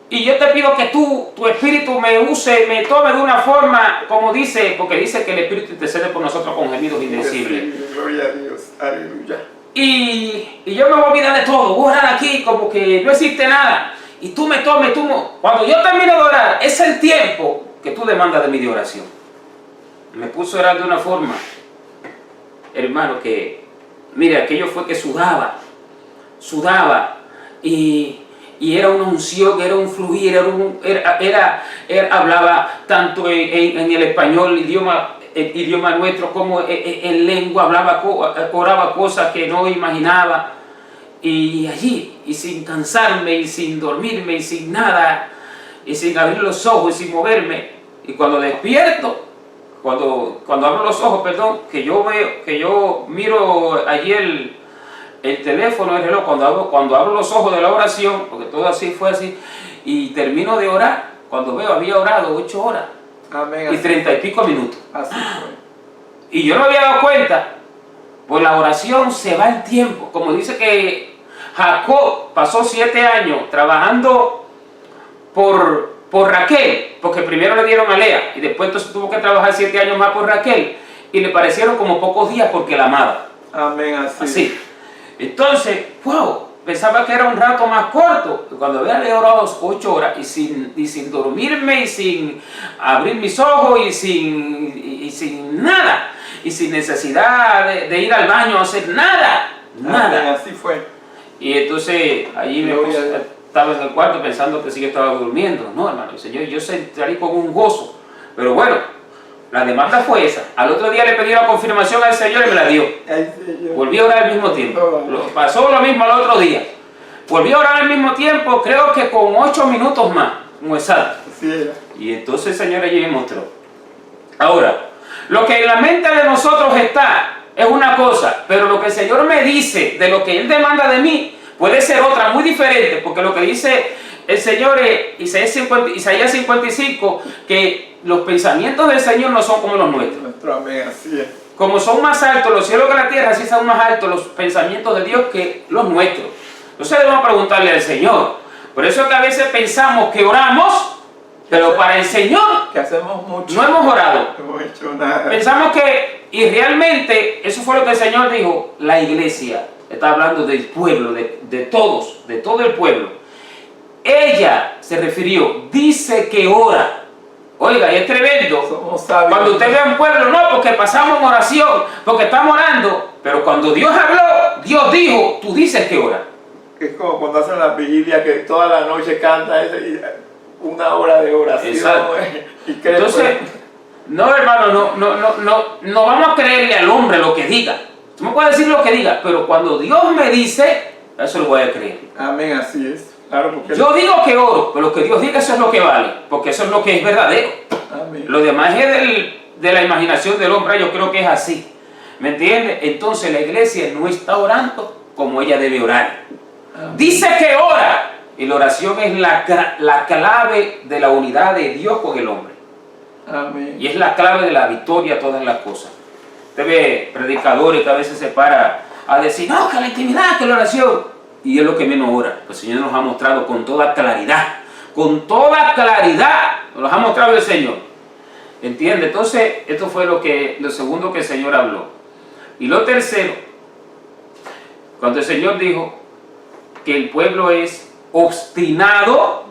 Y yo te pido que tu espíritu me use, me tome de una forma, como dice, porque dice que el espíritu intercede por nosotros con gemidos indecibles. Sí, gloria a Dios, aleluya. Y yo me voy a olvidar de todo, voy a orar aquí como que no existe nada. Y tú me tomes, cuando yo termino de orar, es el tiempo que tú demandas de mí de oración. Me puso a orar de una forma, hermano, que... Mire, aquello fue que sudaba y era una unción, era un fluir, hablaba tanto en el español, idioma nuestro, como en lengua, oraba cosas que no imaginaba. Y allí, y sin cansarme, y sin dormirme, y sin nada, y sin abrir los ojos, y sin moverme. Y cuando despierto, cuando abro los ojos, perdón, que yo miro allí el teléfono, el reloj, cuando abro los ojos de la oración, porque todo así fue así, y termino de orar, cuando veo, había orado 8 horas. Amén, y 30 y pico minutos. Así fue. Y yo no me había dado cuenta, pues la oración se va el tiempo. Como dice que Jacob pasó 7 años trabajando por Raquel, porque primero le dieron a Lea y después entonces tuvo que trabajar 7 años más por Raquel y le parecieron como pocos días porque la amaba. Amén, así. Entonces, wow, pensaba que era un rato más corto. Cuando había orado 8 horas y sin dormirme y sin abrir mis ojos y sin nada, y sin necesidad de ir al baño a hacer nada. Nada. Así fue. Y entonces allí estaba en el cuarto pensando que sí que estaba durmiendo. No, hermano, el Señor, yo salí con un gozo. Pero bueno, la demanda fue esa. Al otro día le pedí la confirmación al Señor y me la dio. Volví a orar al mismo tiempo. Pasó lo mismo al otro día. Volví a orar al mismo tiempo, creo que con 8 minutos más, como exacto. Y entonces el Señor allí me mostró. Ahora, lo que en la mente de nosotros está es una cosa, pero lo que el Señor me dice de lo que Él demanda de mí puede ser otra, muy diferente, porque lo que dice el Señor es Isaías 55, que los pensamientos del Señor no son como los nuestros. Amén, así es. Como son más altos los cielos que la tierra, así son más altos los pensamientos de Dios que los nuestros. Entonces debemos preguntarle al Señor. Por eso es que a veces pensamos que oramos, pero para el Señor que hacemos mucho. No hemos orado. No hemos hecho nada. Pensamos que, y realmente, eso fue lo que el Señor dijo, la iglesia, está hablando del pueblo, de todos, de todo el pueblo. Ella se refirió, dice que ora. Oiga, y es tremendo. Somos sabios. Cuando usted ve a un pueblo, no, porque pasamos en oración, porque estamos orando, pero cuando Dios habló, Dios dijo, tú dices que ora. Es como cuando hacen la vigilia que toda la noche canta una hora de oración. Exacto. Y cree, entonces, no, hermano, no vamos a creerle al hombre lo que diga. Tú me puedes decir lo que diga, pero cuando Dios me dice, eso lo voy a creer. Amén, así es. Claro, porque yo digo que oro, pero lo que Dios diga, eso es lo que vale, porque eso es lo que es verdadero. Amén. Lo demás es de la imaginación del hombre, yo creo que es así. ¿Me entiendes? Entonces la iglesia no está orando como ella debe orar. Amén. Dice que ora, y la oración es la clave de la unidad de Dios con el hombre. Amén. Y es la clave de la victoria a todas las cosas. Usted ve predicadores que a veces se para a decir, no, que la intimidad, que la oración. Y es lo que menos ora. El Señor nos ha mostrado con toda claridad. Con toda claridad nos ha mostrado el Señor. ¿Entiende? Entonces, esto fue lo segundo que el Señor habló. Y lo tercero, cuando el Señor dijo que el pueblo es obstinado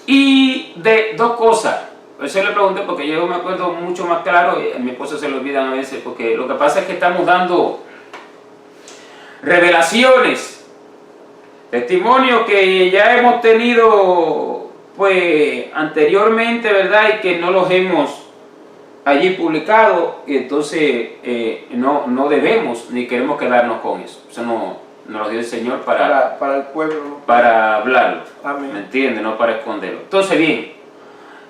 y de dos cosas. Eso le pregunté porque yo me acuerdo mucho más claro y a mi esposa se lo olvidan a veces, porque lo que pasa es que estamos dando revelaciones, testimonios que ya hemos tenido pues anteriormente, ¿verdad? Y que no los hemos allí publicado, y entonces no debemos ni queremos quedarnos con eso. Eso nos lo dio el Señor para el pueblo, para hablarlo. Amén. ¿Me entiende? No para esconderlo. Entonces, bien.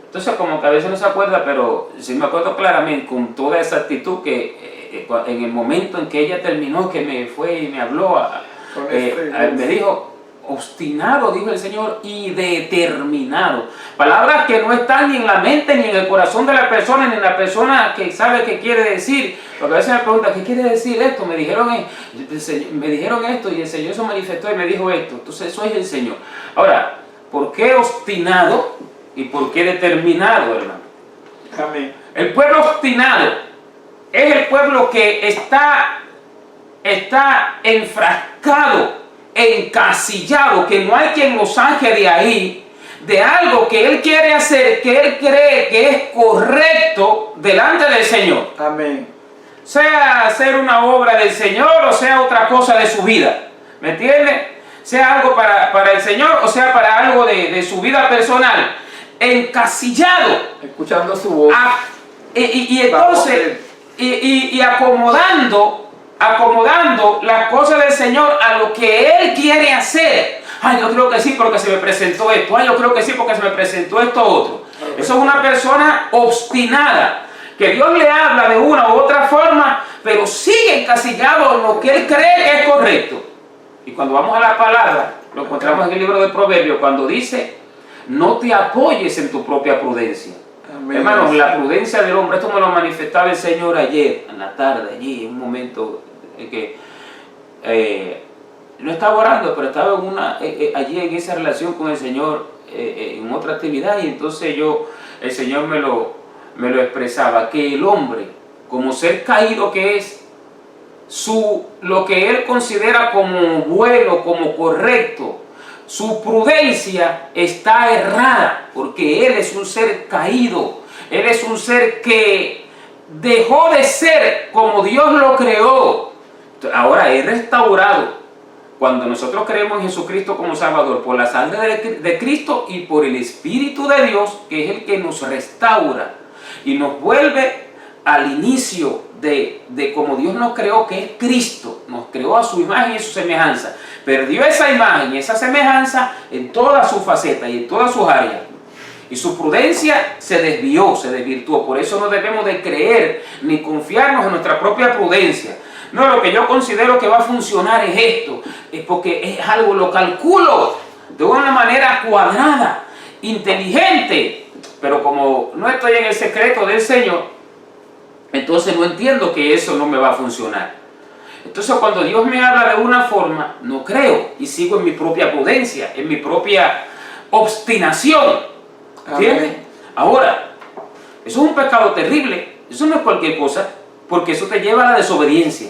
Entonces, como que a veces no se acuerda, pero sí me acuerdo claramente con toda esa actitud que en el momento en que ella terminó, que me fue y me habló, me dijo, obstinado, dijo el Señor, y determinado. Palabras que no están ni en la mente ni en el corazón de la persona, ni en la persona que sabe qué quiere decir. Porque a veces me preguntan, ¿qué quiere decir esto? Me dijeron esto y el Señor se manifestó y me dijo esto. Entonces, eso es el Señor. Ahora, ¿por qué obstinado y por qué determinado, hermano? Amén. El pueblo obstinado es el pueblo que está enfrascado, encasillado, que no hay quien lo saque de ahí, de algo que él quiere hacer, que él cree que es correcto delante del Señor. Amén. Sea hacer una obra del Señor o sea otra cosa de su vida. ¿Me entiende? Sea algo para el Señor o sea para algo de su vida personal. Encasillado. Escuchando su voz. Y entonces, y acomodando las cosas del Señor a lo que Él quiere hacer. Ay, yo creo que sí porque se me presentó esto. Ay, yo creo que sí porque se me presentó esto otro. Eso es una persona obstinada, que Dios le habla de una u otra forma, pero sigue encasillado en lo que Él cree que es correcto. Y cuando vamos a la palabra, lo encontramos en el libro de Proverbios, cuando dice, no te apoyes en tu propia prudencia. Amén. Hermanos, la prudencia del hombre, esto me lo manifestaba el Señor ayer, en la tarde, allí, en un momento en que no estaba orando, pero estaba allí en esa relación con el Señor, en otra actividad, y entonces el Señor me lo expresaba, que el hombre, como ser caído que es, lo que él considera como bueno, como correcto, su prudencia está errada, porque él es un ser caído, él es un ser que dejó de ser como Dios lo creó. Ahora es restaurado. Cuando nosotros creemos en Jesucristo como Salvador, por la sangre de Cristo y por el Espíritu de Dios, que es el que nos restaura y nos vuelve al inicio de como Dios nos creó, que es Cristo, nos creó a su imagen y su semejanza. Perdió esa imagen y esa semejanza en todas sus facetas y en todas sus áreas. Y su prudencia se desvió, se desvirtuó. Por eso no debemos de creer ni confiarnos en nuestra propia prudencia. No, lo que yo considero que va a funcionar es esto, es porque es algo, lo calculo de una manera cuadrada, inteligente, pero como no estoy en el secreto del Señor, entonces no entiendo que eso no me va a funcionar. Entonces cuando Dios me habla de una forma, no creo y sigo en mi propia prudencia, en mi propia obstinación. ¿Entiendes? Ahora, eso es un pecado terrible, eso no es cualquier cosa, porque eso te lleva a la desobediencia.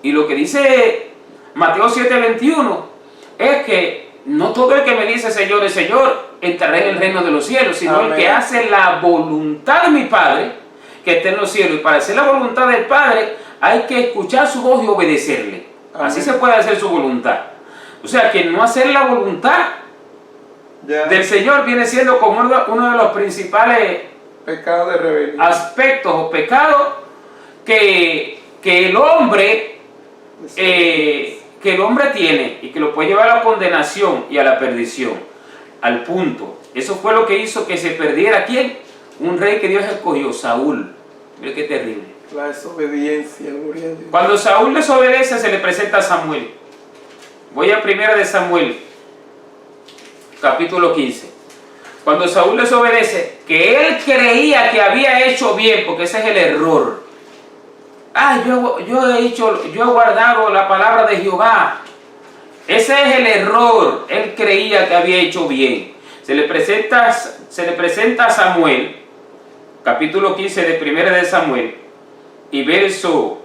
Y lo que dice Mateo 7:21 es que no todo el que me dice Señor, Señor, entrará en el reino de los cielos, sino el que hace la voluntad de mi Padre que está en los cielos. Y para hacer la voluntad del Padre hay que escuchar su voz y obedecerle. Así se puede hacer su voluntad. O sea que no hacer la voluntad del Señor viene siendo como uno de los principales pecado de rebelión, aspectos o pecados que el hombre tiene y que lo puede llevar a la condenación y a la perdición. Al punto, eso fue lo que hizo que se perdiera ¿quién? Un rey que Dios escogió, Saúl. Mira qué terrible. La desobediencia, gloria a Dios. Cuando Saúl desobedece, se le presenta a Samuel. Voy a 1 de Samuel, capítulo 15. Cuando Saúl desobedece, que él creía que había hecho bien, porque ese es el error. Yo he guardado la palabra de Jehová. Ese es el error. Él creía que había hecho bien. Se le presenta a Samuel, capítulo 15 de 1 de Samuel, y verso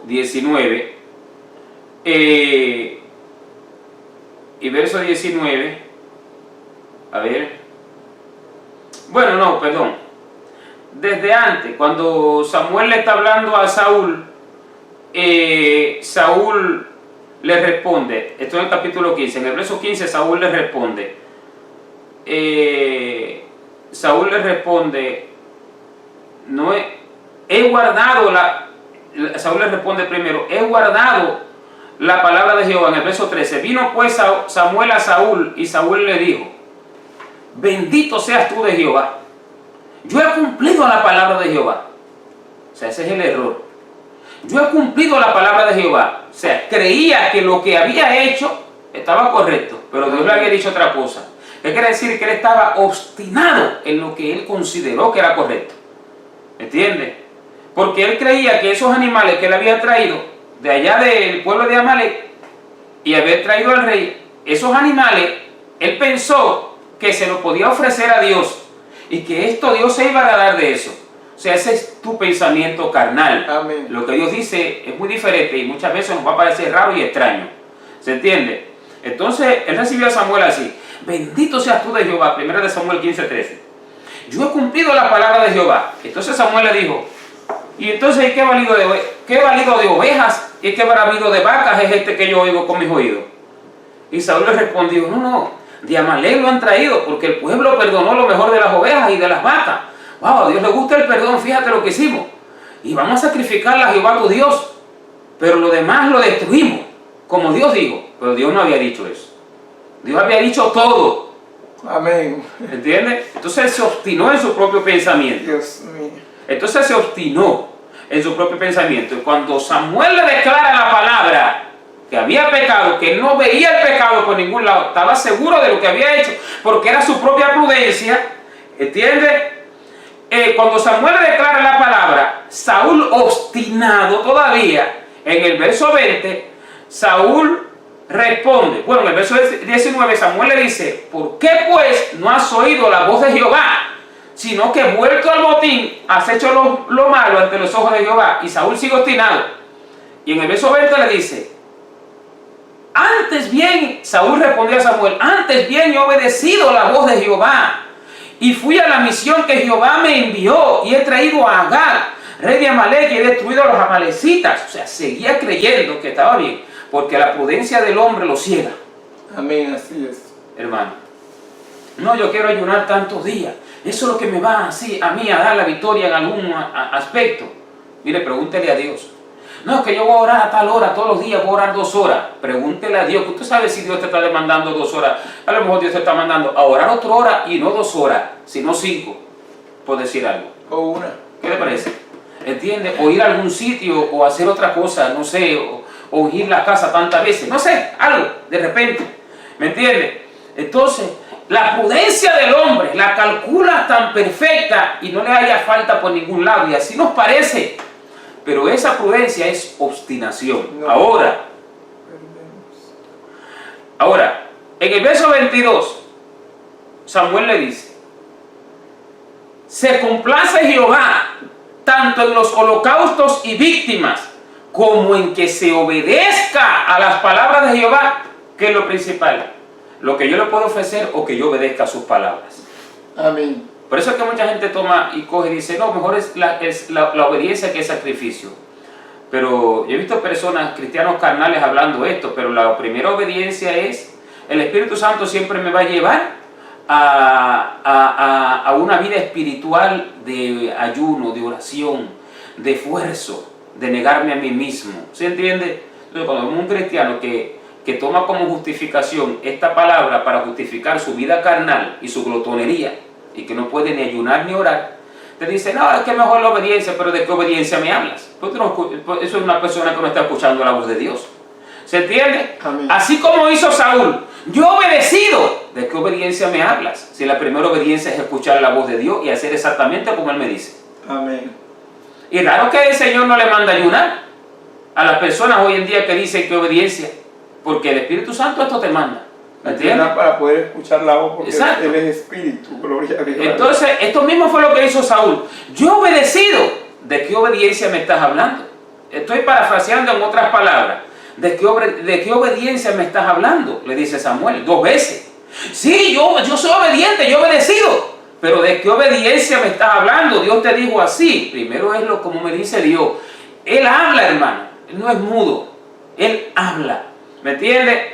19. Y verso 19. A ver. Bueno, no, perdón. Desde antes, cuando Samuel le está hablando a Saúl, Saúl le responde, esto es el capítulo 15, en el verso 15 Saúl le responde, no he guardado Saúl le responde primero, he guardado la palabra de Jehová, en el verso 13, vino pues Samuel a Saúl y Saúl le dijo, bendito seas tú de Jehová, yo he cumplido la palabra de Jehová. O sea, ese es el error. Yo he cumplido la palabra de Jehová. O sea, creía que lo que había hecho estaba correcto, pero Dios le había dicho otra cosa. ¿Qué quiere decir? Que él estaba obstinado en lo que él consideró que era correcto. ¿Entiendes? Porque él creía que esos animales que él había traído de allá del pueblo de Amalek y haber traído al rey, esos animales, él pensó que se los podía ofrecer a Dios. Y que esto Dios se iba a dar de eso. O sea, ese es tu pensamiento carnal. Amén. Lo que Dios dice es muy diferente y muchas veces nos va a parecer raro y extraño. ¿Se entiende? Entonces, él recibió a Samuel así. Bendito seas tú de Jehová. 1 de Samuel 15:13. Yo he cumplido la palabra de Jehová. Entonces Samuel le dijo, y entonces, ¿qué valido de ovejas y qué valido de vacas es este que yo oigo con mis oídos? Y Saúl le respondió, no. De Amalek lo han traído porque el pueblo perdonó lo mejor de las ovejas y de las vacas. Wow, a Dios le gusta el perdón, fíjate lo que hicimos. Y vamos a sacrificarla a Jehová tu Dios. Pero lo demás lo destruimos, como Dios dijo. Pero Dios no había dicho eso. Dios había dicho todo. Amén. ¿Entiendes? Entonces él se obstinó en su propio pensamiento. Dios mío. Entonces se obstinó en su propio pensamiento. Y cuando Samuel le declara la palabra, que había pecado, que no veía el pecado por ningún lado, estaba seguro de lo que había hecho, porque era su propia prudencia, ¿entiendes? Cuando Samuel le declara la palabra, Saúl obstinado todavía, en el verso 20, Saúl responde, bueno, en el verso 19 Samuel le dice, ¿por qué pues no has oído la voz de Jehová? sino que vuelto al botín, has hecho lo malo ante los ojos de Jehová. Y Saúl sigue obstinado. Y en el verso 20 le dice, antes bien, Saúl respondió a Samuel, antes bien he obedecido la voz de Jehová, y fui a la misión que Jehová me envió, y he traído a Agag, rey de Amalek, y he destruido a los amalecitas. O sea, seguía creyendo que estaba bien, porque la prudencia del hombre lo ciega. Amén, así es. Hermano, no, yo quiero ayunar tantos días, eso es lo que me va así a mí a dar la victoria en algún aspecto. Mire, pregúntele a Dios. No, es que yo voy a orar a tal hora, todos los días voy a orar 2 horas. Pregúntele a Dios, que usted sabe si Dios te está demandando 2 horas. A lo mejor Dios te está mandando a orar 8 horas y no 2 horas, sino 5, por decir algo. O una. ¿Qué le parece? ¿Entiende? O ir a algún sitio o hacer otra cosa, no sé, o ir a la casa tantas veces, no sé, algo, de repente. ¿Me entiende? Entonces, la prudencia del hombre la calcula tan perfecta y no le haya falta por ningún lado, y así nos parece. Pero esa prudencia es obstinación. No. Ahora, en el verso 22, Samuel le dice, se complace Jehová tanto en los holocaustos y víctimas, como en que se obedezca a las palabras de Jehová, que es lo principal. Lo que yo le puedo ofrecer o que yo obedezca a sus palabras. Amén. Por eso es que mucha gente toma y coge y dice, no, mejor es la obediencia que el sacrificio. Pero yo he visto personas, cristianos carnales, hablando esto, pero la primera obediencia es, el Espíritu Santo siempre me va a llevar a una vida espiritual de ayuno, de oración, de esfuerzo, de negarme a mí mismo. ¿Se entiende? Entonces, cuando vemos un cristiano que toma como justificación esta palabra para justificar su vida carnal y su glotonería, y que no puede ni ayunar ni orar, te dice, no, es que mejor la obediencia, pero ¿de qué obediencia me hablas? Eso es una persona que no está escuchando la voz de Dios. ¿Se entiende? Amén. Así como hizo Saúl, yo he obedecido. ¿De qué obediencia me hablas? Si la primera obediencia es escuchar la voz de Dios y hacer exactamente como Él me dice. Amén. Y raro que el Señor no le manda ayunar a las personas hoy en día que dicen que obediencia, porque el Espíritu Santo esto te manda. ¿Me entiendes? Para poder escuchar la voz, porque Exacto. Él es espíritu, gloria a Dios. Entonces, esto mismo fue lo que hizo Saúl. Yo he obedecido. ¿De qué obediencia me estás hablando? Estoy parafraseando en otras palabras. ¿De qué obediencia me estás hablando? Le dice Samuel 2 veces. Sí, yo soy obediente, yo he obedecido. Pero ¿de qué obediencia me estás hablando? Dios te dijo así. Primero es como me dice Dios. Él habla, hermano. Él no es mudo. Él habla. ¿Me entiendes?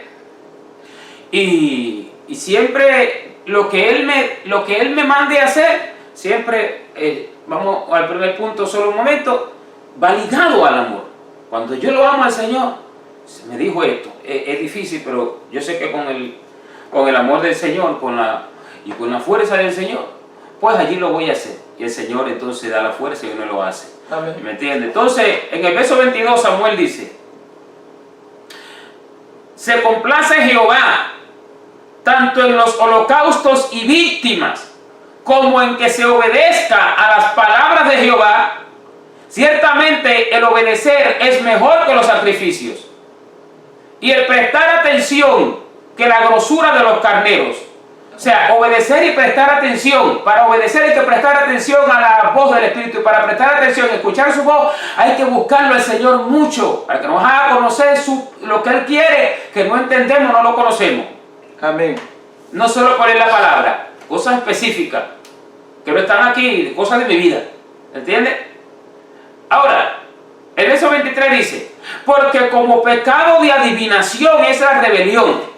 Y siempre lo que Él me mande a hacer, siempre, vamos al primer punto solo un momento, va ligado al amor. Cuando yo lo amo al Señor, se me dijo esto, es difícil, pero yo sé que con el amor del Señor con la fuerza del Señor, pues allí lo voy a hacer. Y el Señor entonces da la fuerza y uno lo hace. Amén. ¿Me entiende? Entonces, en el verso 22 Samuel dice, se complace Jehová tanto en los holocaustos y víctimas, como en que se obedezca a las palabras de Jehová. Ciertamente el obedecer es mejor que los sacrificios, y el prestar atención que la grosura de los carneros. O sea, obedecer y prestar atención. Para obedecer hay que prestar atención a la voz del Espíritu, y para prestar atención, escuchar su voz, hay que buscarlo al Señor mucho, para que nos haga conocer lo que Él quiere, que no entendemos, no lo conocemos. Amén. No solo poner la palabra, cosas específicas, que no están aquí, cosas de mi vida. ¿Entiendes? Ahora, el verso 23 dice, porque como pecado de adivinación es la rebelión.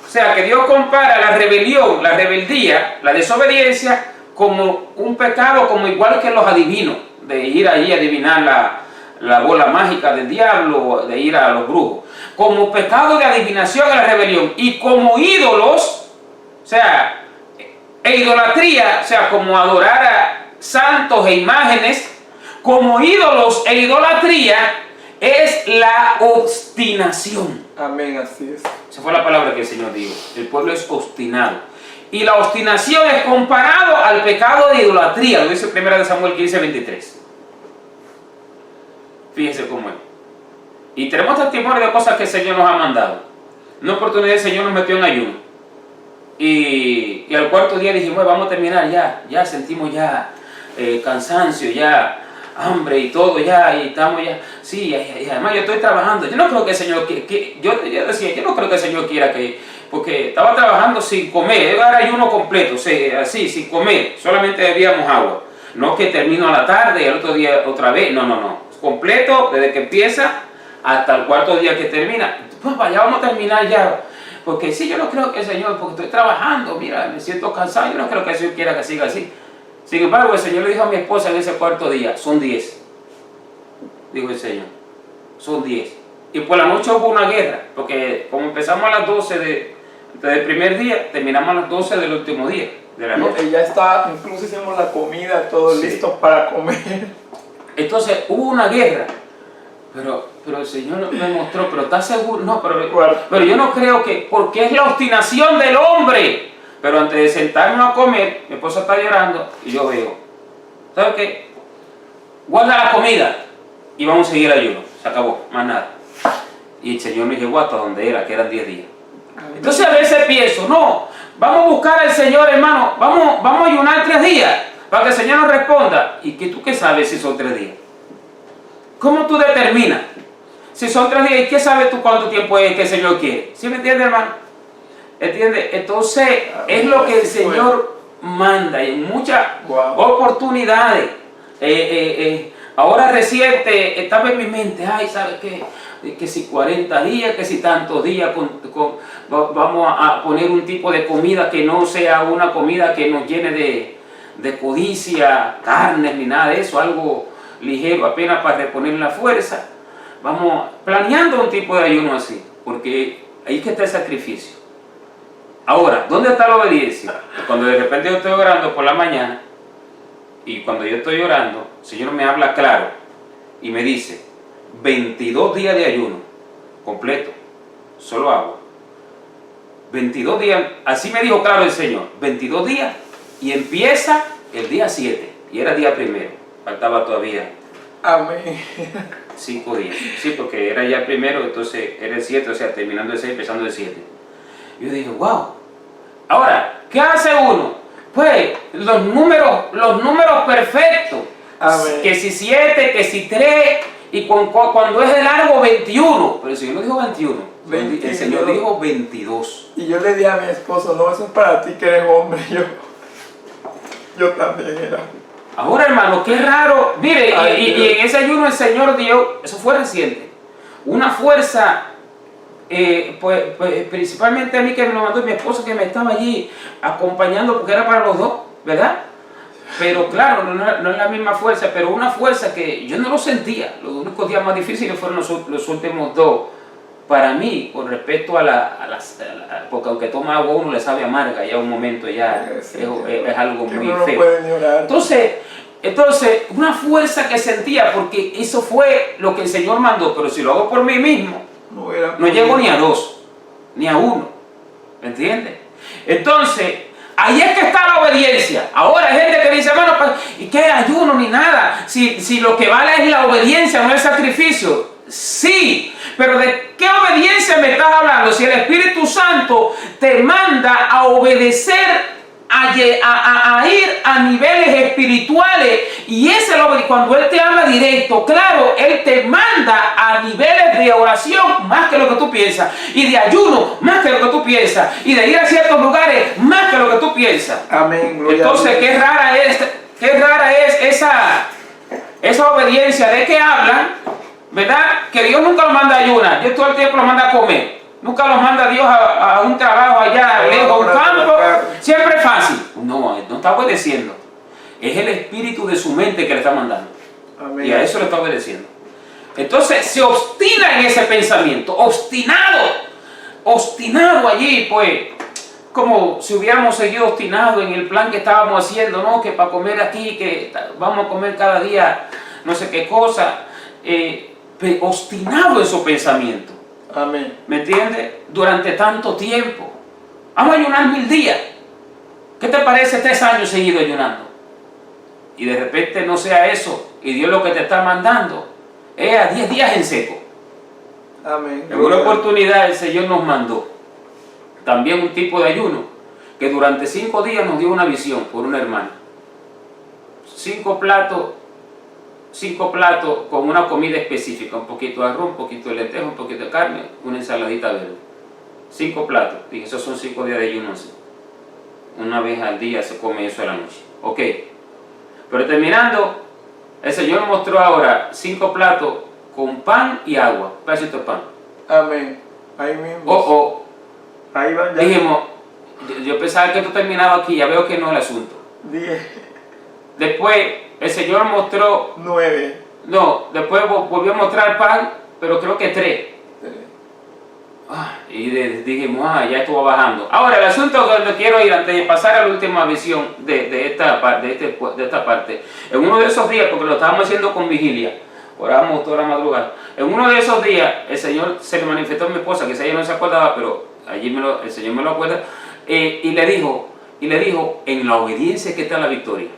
O sea, que Dios compara la rebelión, la rebeldía, la desobediencia, como un pecado, como igual que los adivinos, de ir ahí a adivinar la bola mágica del diablo, de ir a los brujos. Como pecado de adivinación es la rebelión, y como ídolos, o sea, e idolatría, o sea, como adorar a santos e imágenes, como ídolos e idolatría es la obstinación. Amén, así es. Esa fue la palabra que el Señor dijo. El pueblo es obstinado. Y la obstinación es comparado al pecado de idolatría. Lo dice 1 Samuel 15:23. Fíjense cómo es. Y tenemos testimonio de cosas que el Señor nos ha mandado. Una oportunidad el Señor nos metió en ayuno. Y al cuarto día dijimos, vamos a terminar ya sentimos ya cansancio, ya hambre y todo, ya, y estamos ya, sí, y además yo estoy trabajando, yo no creo que el Señor, yo decía, yo no creo que el Señor quiera que, porque estaba trabajando sin comer, era ayuno completo, o sea, así, sin comer, solamente bebíamos agua, no que termino a la tarde y al otro día otra vez, no, completo, desde que empieza hasta el cuarto día que termina, pues vaya, vamos a terminar ya. Porque sí, yo no creo que el Señor, porque estoy trabajando, mira, me siento cansado, yo no creo que el Señor quiera que siga así. Sin embargo, el Señor le dijo a mi esposa en ese cuarto día, son 10. Dijo el Señor, son 10. Y por la noche hubo una guerra, porque como empezamos a las 12 del primer día, terminamos a las 12 del último día, de la noche. Y ya está, incluso hicimos la comida, todo listo para comer. Entonces hubo una guerra. Pero el Señor me mostró, pero ¿estás seguro? No, pero yo no creo que, porque es la obstinación del hombre. Pero antes de sentarnos a comer, mi esposa está llorando y yo veo, ¿sabes qué? Guarda la comida y vamos a seguir el ayuno. Se acabó, más nada. Y el Señor me llevó hasta donde era, que eran 10 días. Entonces a veces pienso, no, vamos a buscar al Señor, hermano, vamos a ayunar 3 días para que el Señor nos responda. ¿Y tú qué sabes si son 3 días? ¿Cómo tú determinas? Si son 3 días, ¿y qué sabes tú cuánto tiempo es que el Señor quiere? ¿Sí me entiendes, hermano? ¿Entiendes? Entonces, es lo que el Señor manda y en muchas oportunidades. Ahora reciente, estaba en mi mente, ay, ¿sabes qué? Que si 40 días, que si tantos días, vamos a poner un tipo de comida que no sea una comida que nos llene de codicia, carnes ni nada de eso, algo ligero apenas para reponer la fuerza. Vamos planeando un tipo de ayuno así, porque ahí que está el sacrificio. Ahora, ¿dónde está la obediencia? Cuando de repente yo estoy orando por la mañana, y cuando yo estoy orando, el Señor me habla claro y me dice, 22 días de ayuno, completo, solo agua. 22 días, así me dijo claro el Señor, 22 días, y empieza el día 7, y era día primero, faltaba todavía. Amén. 5 días, sí, porque era ya el primero, entonces era el 7, o sea, terminando el 6, empezando el 7. Yo dije, wow. Ahora, ¿qué hace uno? Pues, los números perfectos. Amén. Que si 7, que si 3, y cuando es de largo 21, pero el Señor no dijo 21, 22. El Señor dijo 22. Y yo le dije a mi esposo, no, eso es para ti que eres hombre, yo también era. Ahora, hermano, qué raro. Mire, y en ese ayuno el Señor dio, eso fue reciente, una fuerza, pues, principalmente a mí que me lo mandó mi esposo, que me estaba allí acompañando porque era para los dos, ¿verdad? Pero claro, no es la misma fuerza, pero una fuerza que yo no lo sentía. Los únicos días más difíciles fueron los últimos 2 para mí, con respecto porque aunque toma agua uno le sabe amarga, ya un momento ya es algo muy feo. Entonces, una fuerza que sentía, porque eso fue lo que el Señor mandó, pero si lo hago por mí mismo, no llego ni a 2, ni a 1, ¿me entiendes? Entonces, ahí es que está la obediencia. Ahora hay gente que dice, bueno, ¿y qué ayuno ni nada? Si lo que vale es la obediencia, no el sacrificio. Sí, pero ¿de qué obediencia me estás hablando? Si el Espíritu Santo te manda a obedecer, a ir a niveles espirituales, y cuando Él te habla directo, claro, Él te manda a niveles de oración más que lo que tú piensas, y de ayuno más que lo que tú piensas, y de ir a ciertos lugares más que lo que tú piensas. Amén. Entonces, qué rara es esa obediencia de que hablan, ¿verdad? Que Dios nunca los manda a ayunar, Dios todo el tiempo los manda a comer. Nunca los manda Dios a un trabajo allá lejos, a un campo, siempre es fácil. No está obedeciendo. Es el espíritu de su mente que le está mandando. Amén. Y a eso le está obedeciendo. Entonces se obstina en ese pensamiento, obstinado allí, pues, como si hubiéramos seguido obstinado en el plan que estábamos haciendo, ¿no? Que para comer aquí, que vamos a comer cada día no sé qué cosa, obstinado en su pensamiento. Amén. ¿Me entiendes? Durante tanto tiempo. Vamos a ayunar 1000 días. ¿Qué te parece 3 años seguidos ayunando? Y de repente no sea eso, y Dios lo que te está mandando es a 10 días en seco. Amén. En una oportunidad el Señor nos mandó también un tipo de ayuno que durante 5 días nos dio una visión por una hermana. 5 platos con una comida específica, un poquito de arroz, un poquito de lentejas, un poquito de carne, una ensaladita verde. 5 platos, dije, esos son 5 días de ayuno así. Una vez al día se come eso a la noche. Ok, pero terminando, el Señor mostró ahora 5 platos con pan y agua, un pedacito de pan. Amén. Ahí mismo. Ahí van ya. Dijimos, yo pensaba que esto terminaba aquí, ya veo que no es el asunto. 10. Después el Señor mostró 9. No, después volvió a mostrar pan, pero creo que 3. Y dijimos, ya estuvo bajando. Ahora, el asunto donde quiero ir, antes de pasar a la última visión de esta parte, en uno de esos días, porque lo estábamos haciendo con vigilia, orábamos toda la madrugada, en uno de esos días, el Señor se le manifestó a mi esposa, que ella no se acordaba, pero allí el Señor me lo acuerda, y le dijo, en la obediencia que está la victoria.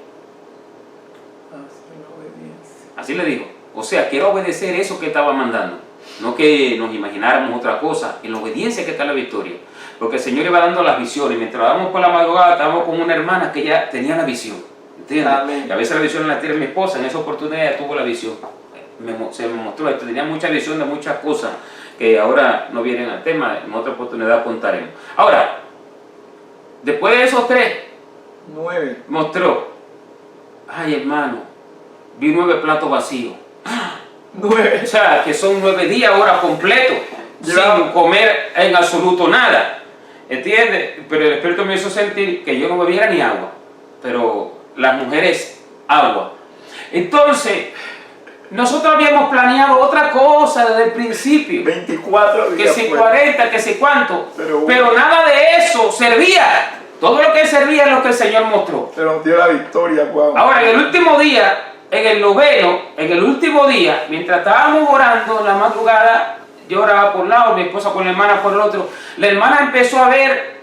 Así le dijo. O sea, quiero obedecer eso que estaba mandando. No que nos imagináramos otra cosa. En la obediencia que está la victoria. Porque el Señor iba dando las visiones. Mientras dábamos por la madrugada, estábamos con una hermana que ya tenía la visión. ¿Entiendes? Amén. Y a veces la visión la tiene mi esposa. En esa oportunidad ella tuvo la visión. Se me mostró. Tenía mucha visión de muchas cosas que ahora no vienen al tema. En otra oportunidad contaremos. Ahora, después de esos 3, 9. mostró. Ay, hermano. Vi 9 platos vacíos. 9. O sea, que son 9 días ahora completos, sin comer en absoluto nada. ¿Entiendes? Pero el Espíritu me hizo sentir que yo no bebiera ni agua. Pero las mujeres, agua. Entonces, nosotros habíamos planeado otra cosa desde el principio. 24 días. Que si 40, que si cuánto. Pero nada de eso servía. Todo lo que servía es lo que el Señor mostró. Pero nos dio la victoria, wow. Ahora, en el último día, en el noveno, en el último día, mientras estábamos orando en la madrugada, yo oraba por un lado, mi esposa con la hermana por el otro. La hermana empezó a ver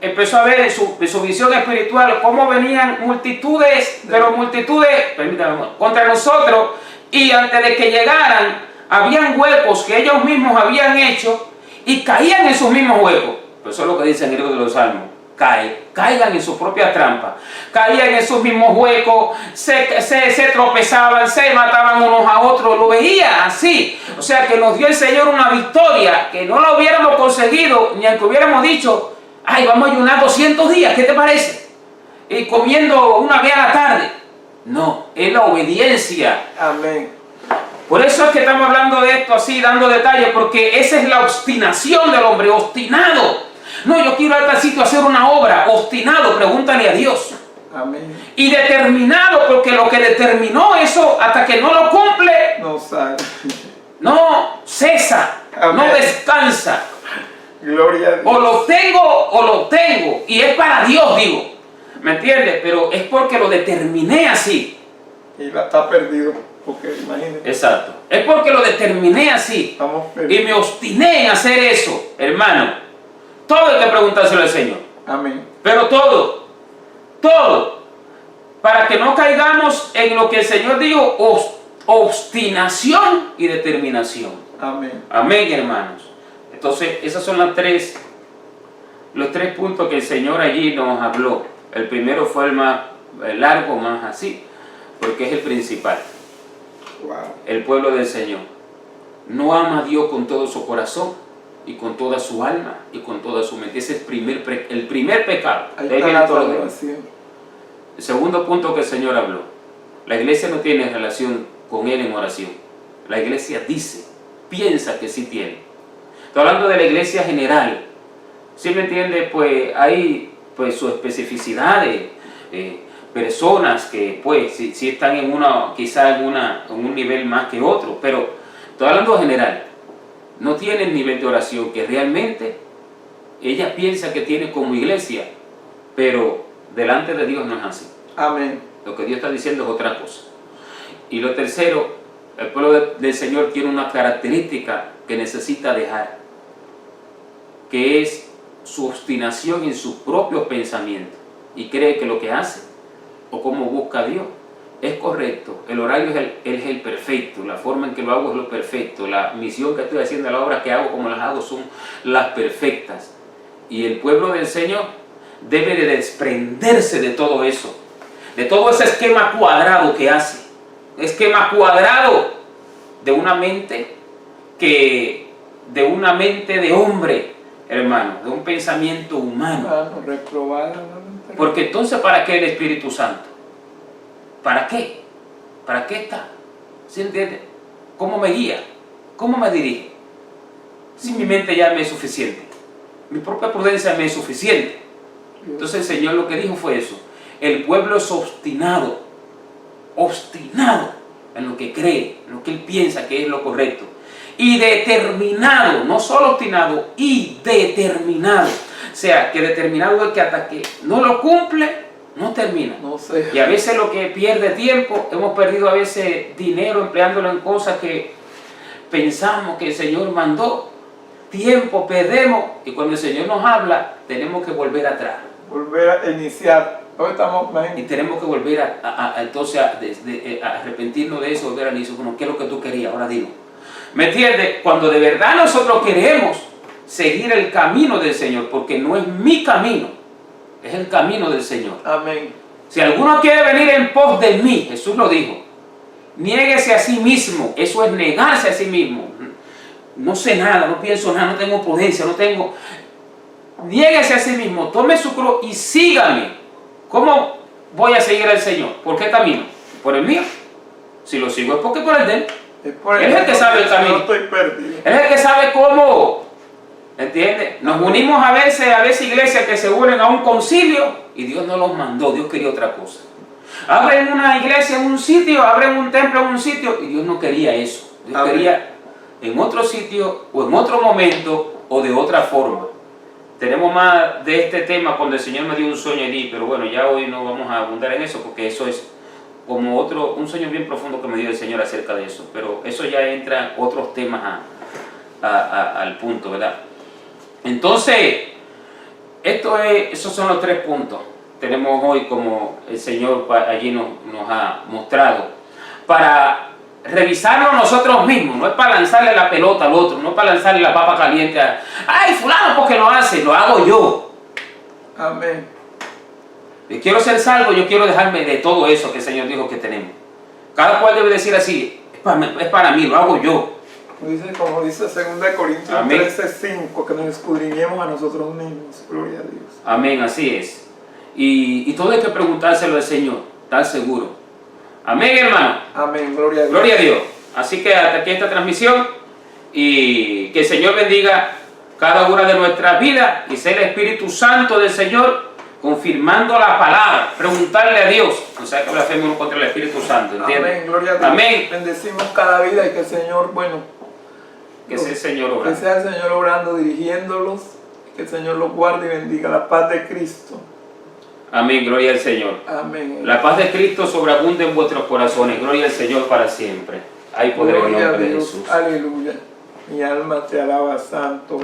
en su visión espiritual cómo venían multitudes, pero multitudes, permítame, contra nosotros, y antes de que llegaran, habían huecos que ellos mismos habían hecho y caían en sus mismos huecos. Pero eso es lo que dice en el libro de los Salmos. Caigan en su propia trampa, caían en sus mismos huecos, se tropezaban, se mataban unos a otros, lo veía así. O sea que nos dio el Señor una victoria que no la hubiéramos conseguido, ni aunque hubiéramos dicho, ay, vamos a ayunar 200 días, ¿qué te parece? Y comiendo una vez a la tarde. No, es la obediencia. Amén. Por eso es que estamos hablando de esto así, dando detalles, porque esa es la obstinación del hombre, obstinado. No, yo quiero al sitio hacer una obra, obstinado, pregúntale a Dios. Amén. Y determinado, porque lo que determinó eso, hasta que no lo cumple, no sabe. No cesa, amén, no descansa. Gloria a Dios. O lo tengo, y es para Dios, digo. ¿Me entiendes? Pero es porque lo determiné así. Y la está perdido, porque imagínate. Exacto. Es porque lo determiné así. Estamos perdidos. Y me obstiné en hacer eso, hermano. Todo hay que preguntárselo al Señor. Amén. Pero todo, para que no caigamos en lo que el Señor dijo, obstinación y determinación. Amén. Amén, hermanos. Entonces, esos son los tres puntos que el Señor allí nos habló. El primero fue el más largo, más así, porque es el principal. Wow. El pueblo del Señor no ama a Dios con todo su corazón y con toda su alma y con toda su mente. Ese es el primer pecado. Ahí está la salvación. El segundo punto que el Señor habló. La iglesia no tiene relación con Él en oración. La iglesia piensa que sí tiene. Estoy hablando de la iglesia general. ¿Sí me entiende? Pues hay su especificidad de personas que pues sí están quizá en un nivel más que otro, pero estoy hablando general. No tiene el nivel de oración que realmente ella piensa que tiene como iglesia, pero delante de Dios no es así. Amén. Lo que Dios está diciendo es otra cosa. Y lo tercero, el pueblo del Señor tiene una característica que necesita dejar, que es su obstinación en sus propios pensamientos, y cree que lo que hace o cómo busca a Dios es correcto, el horario es el perfecto, la forma en que lo hago es lo perfecto, la misión que estoy haciendo, las obras que hago, como las hago, son las perfectas. Y el pueblo del Señor debe de desprenderse de todo eso, de todo ese esquema cuadrado que hace, esquema cuadrado de una mente de hombre, hermano, de un pensamiento humano. Porque entonces, ¿para qué el Espíritu Santo? ¿Para qué? ¿Para qué está? ¿Sí entiende? ¿Cómo me guía? ¿Cómo me dirige? Si mi mente ya me es suficiente, mi propia prudencia me es suficiente. Entonces el Señor lo que dijo fue eso. El pueblo es obstinado en lo que cree, en lo que él piensa que es lo correcto. Y determinado, no solo obstinado, y determinado. O sea, que determinado es que hasta que no lo cumple, no termina. No sé. Y a veces lo que pierde tiempo, hemos perdido a veces dinero empleándolo en cosas que pensamos que el Señor mandó. Tiempo perdemos, y cuando el Señor nos habla, tenemos que volver atrás. Volver a iniciar. Hoy estamos, y tenemos que volver entonces a arrepentirnos de eso, volver al inicio. Bueno, ¿qué es lo que tú querías? Ahora digo. ¿Me entiendes? Cuando de verdad nosotros queremos seguir el camino del Señor, porque no es mi camino, es el camino del Señor. Amén. Si alguno quiere venir en pos de mí, Jesús lo dijo, niéguese a sí mismo. Eso es negarse a sí mismo. No sé nada, no pienso nada, no tengo prudencia, no tengo... Niéguese a sí mismo, tome su cruz y sígame. ¿Cómo voy a seguir al Señor? ¿Por qué camino? ¿Por el mío? Si lo sigo es porque por el de él. Él es el que sabe el camino. No estoy perdido. Él es el que sabe cómo. ¿Entiendes? Nos unimos a veces iglesias que se unen a un concilio y Dios no los mandó, Dios quería otra cosa. Abren una iglesia en un sitio, abren un templo en un sitio y Dios no quería eso. Dios quería en otro sitio o en otro momento o de otra forma. Tenemos más de este tema cuando el Señor me dio un sueño y di, pero bueno, ya hoy no vamos a abundar en eso porque eso es como un sueño bien profundo que me dio el Señor acerca de eso, pero eso ya entra en otros temas al punto, ¿verdad? Entonces, esos son los 3 puntos. Tenemos hoy como el Señor allí nos ha mostrado, para revisarnos nosotros mismos, no es para lanzarle la pelota al otro, no es para lanzarle la papa caliente a, ¡ay, fulano porque lo hace! Lo hago yo. Amén. Yo quiero ser salvo, yo quiero dejarme de todo eso que el Señor dijo que tenemos. Cada cual debe decir así, es para mí, lo hago yo. Como dice 2 Corintios 13:5, que nos escudriñemos a nosotros mismos. Gloria a Dios. Amén, así es. Y todo hay que preguntárselo al Señor, estar seguro. Amén, hermano. Amén, gloria a Dios. Gloria a Dios. Así que hasta aquí esta transmisión y que el Señor bendiga cada una de nuestras vidas y sea el Espíritu Santo del Señor confirmando la palabra, preguntarle a Dios. O sea que blasfemo contra el Espíritu Santo, ¿entiendes? Amén, gloria a Dios. Amén. Bendecimos cada vida y que el Señor, que sea el Señor obrando. Que sea el Señor obrando, dirigiéndolos, que el Señor los guarde y bendiga. La paz de Cristo. Amén, gloria al Señor. Amén. La paz de Cristo sobreabunde en vuestros corazones. Gloria al Señor para siempre. Hay poder en el nombre de Jesús. Aleluya. Mi alma te alaba, santo.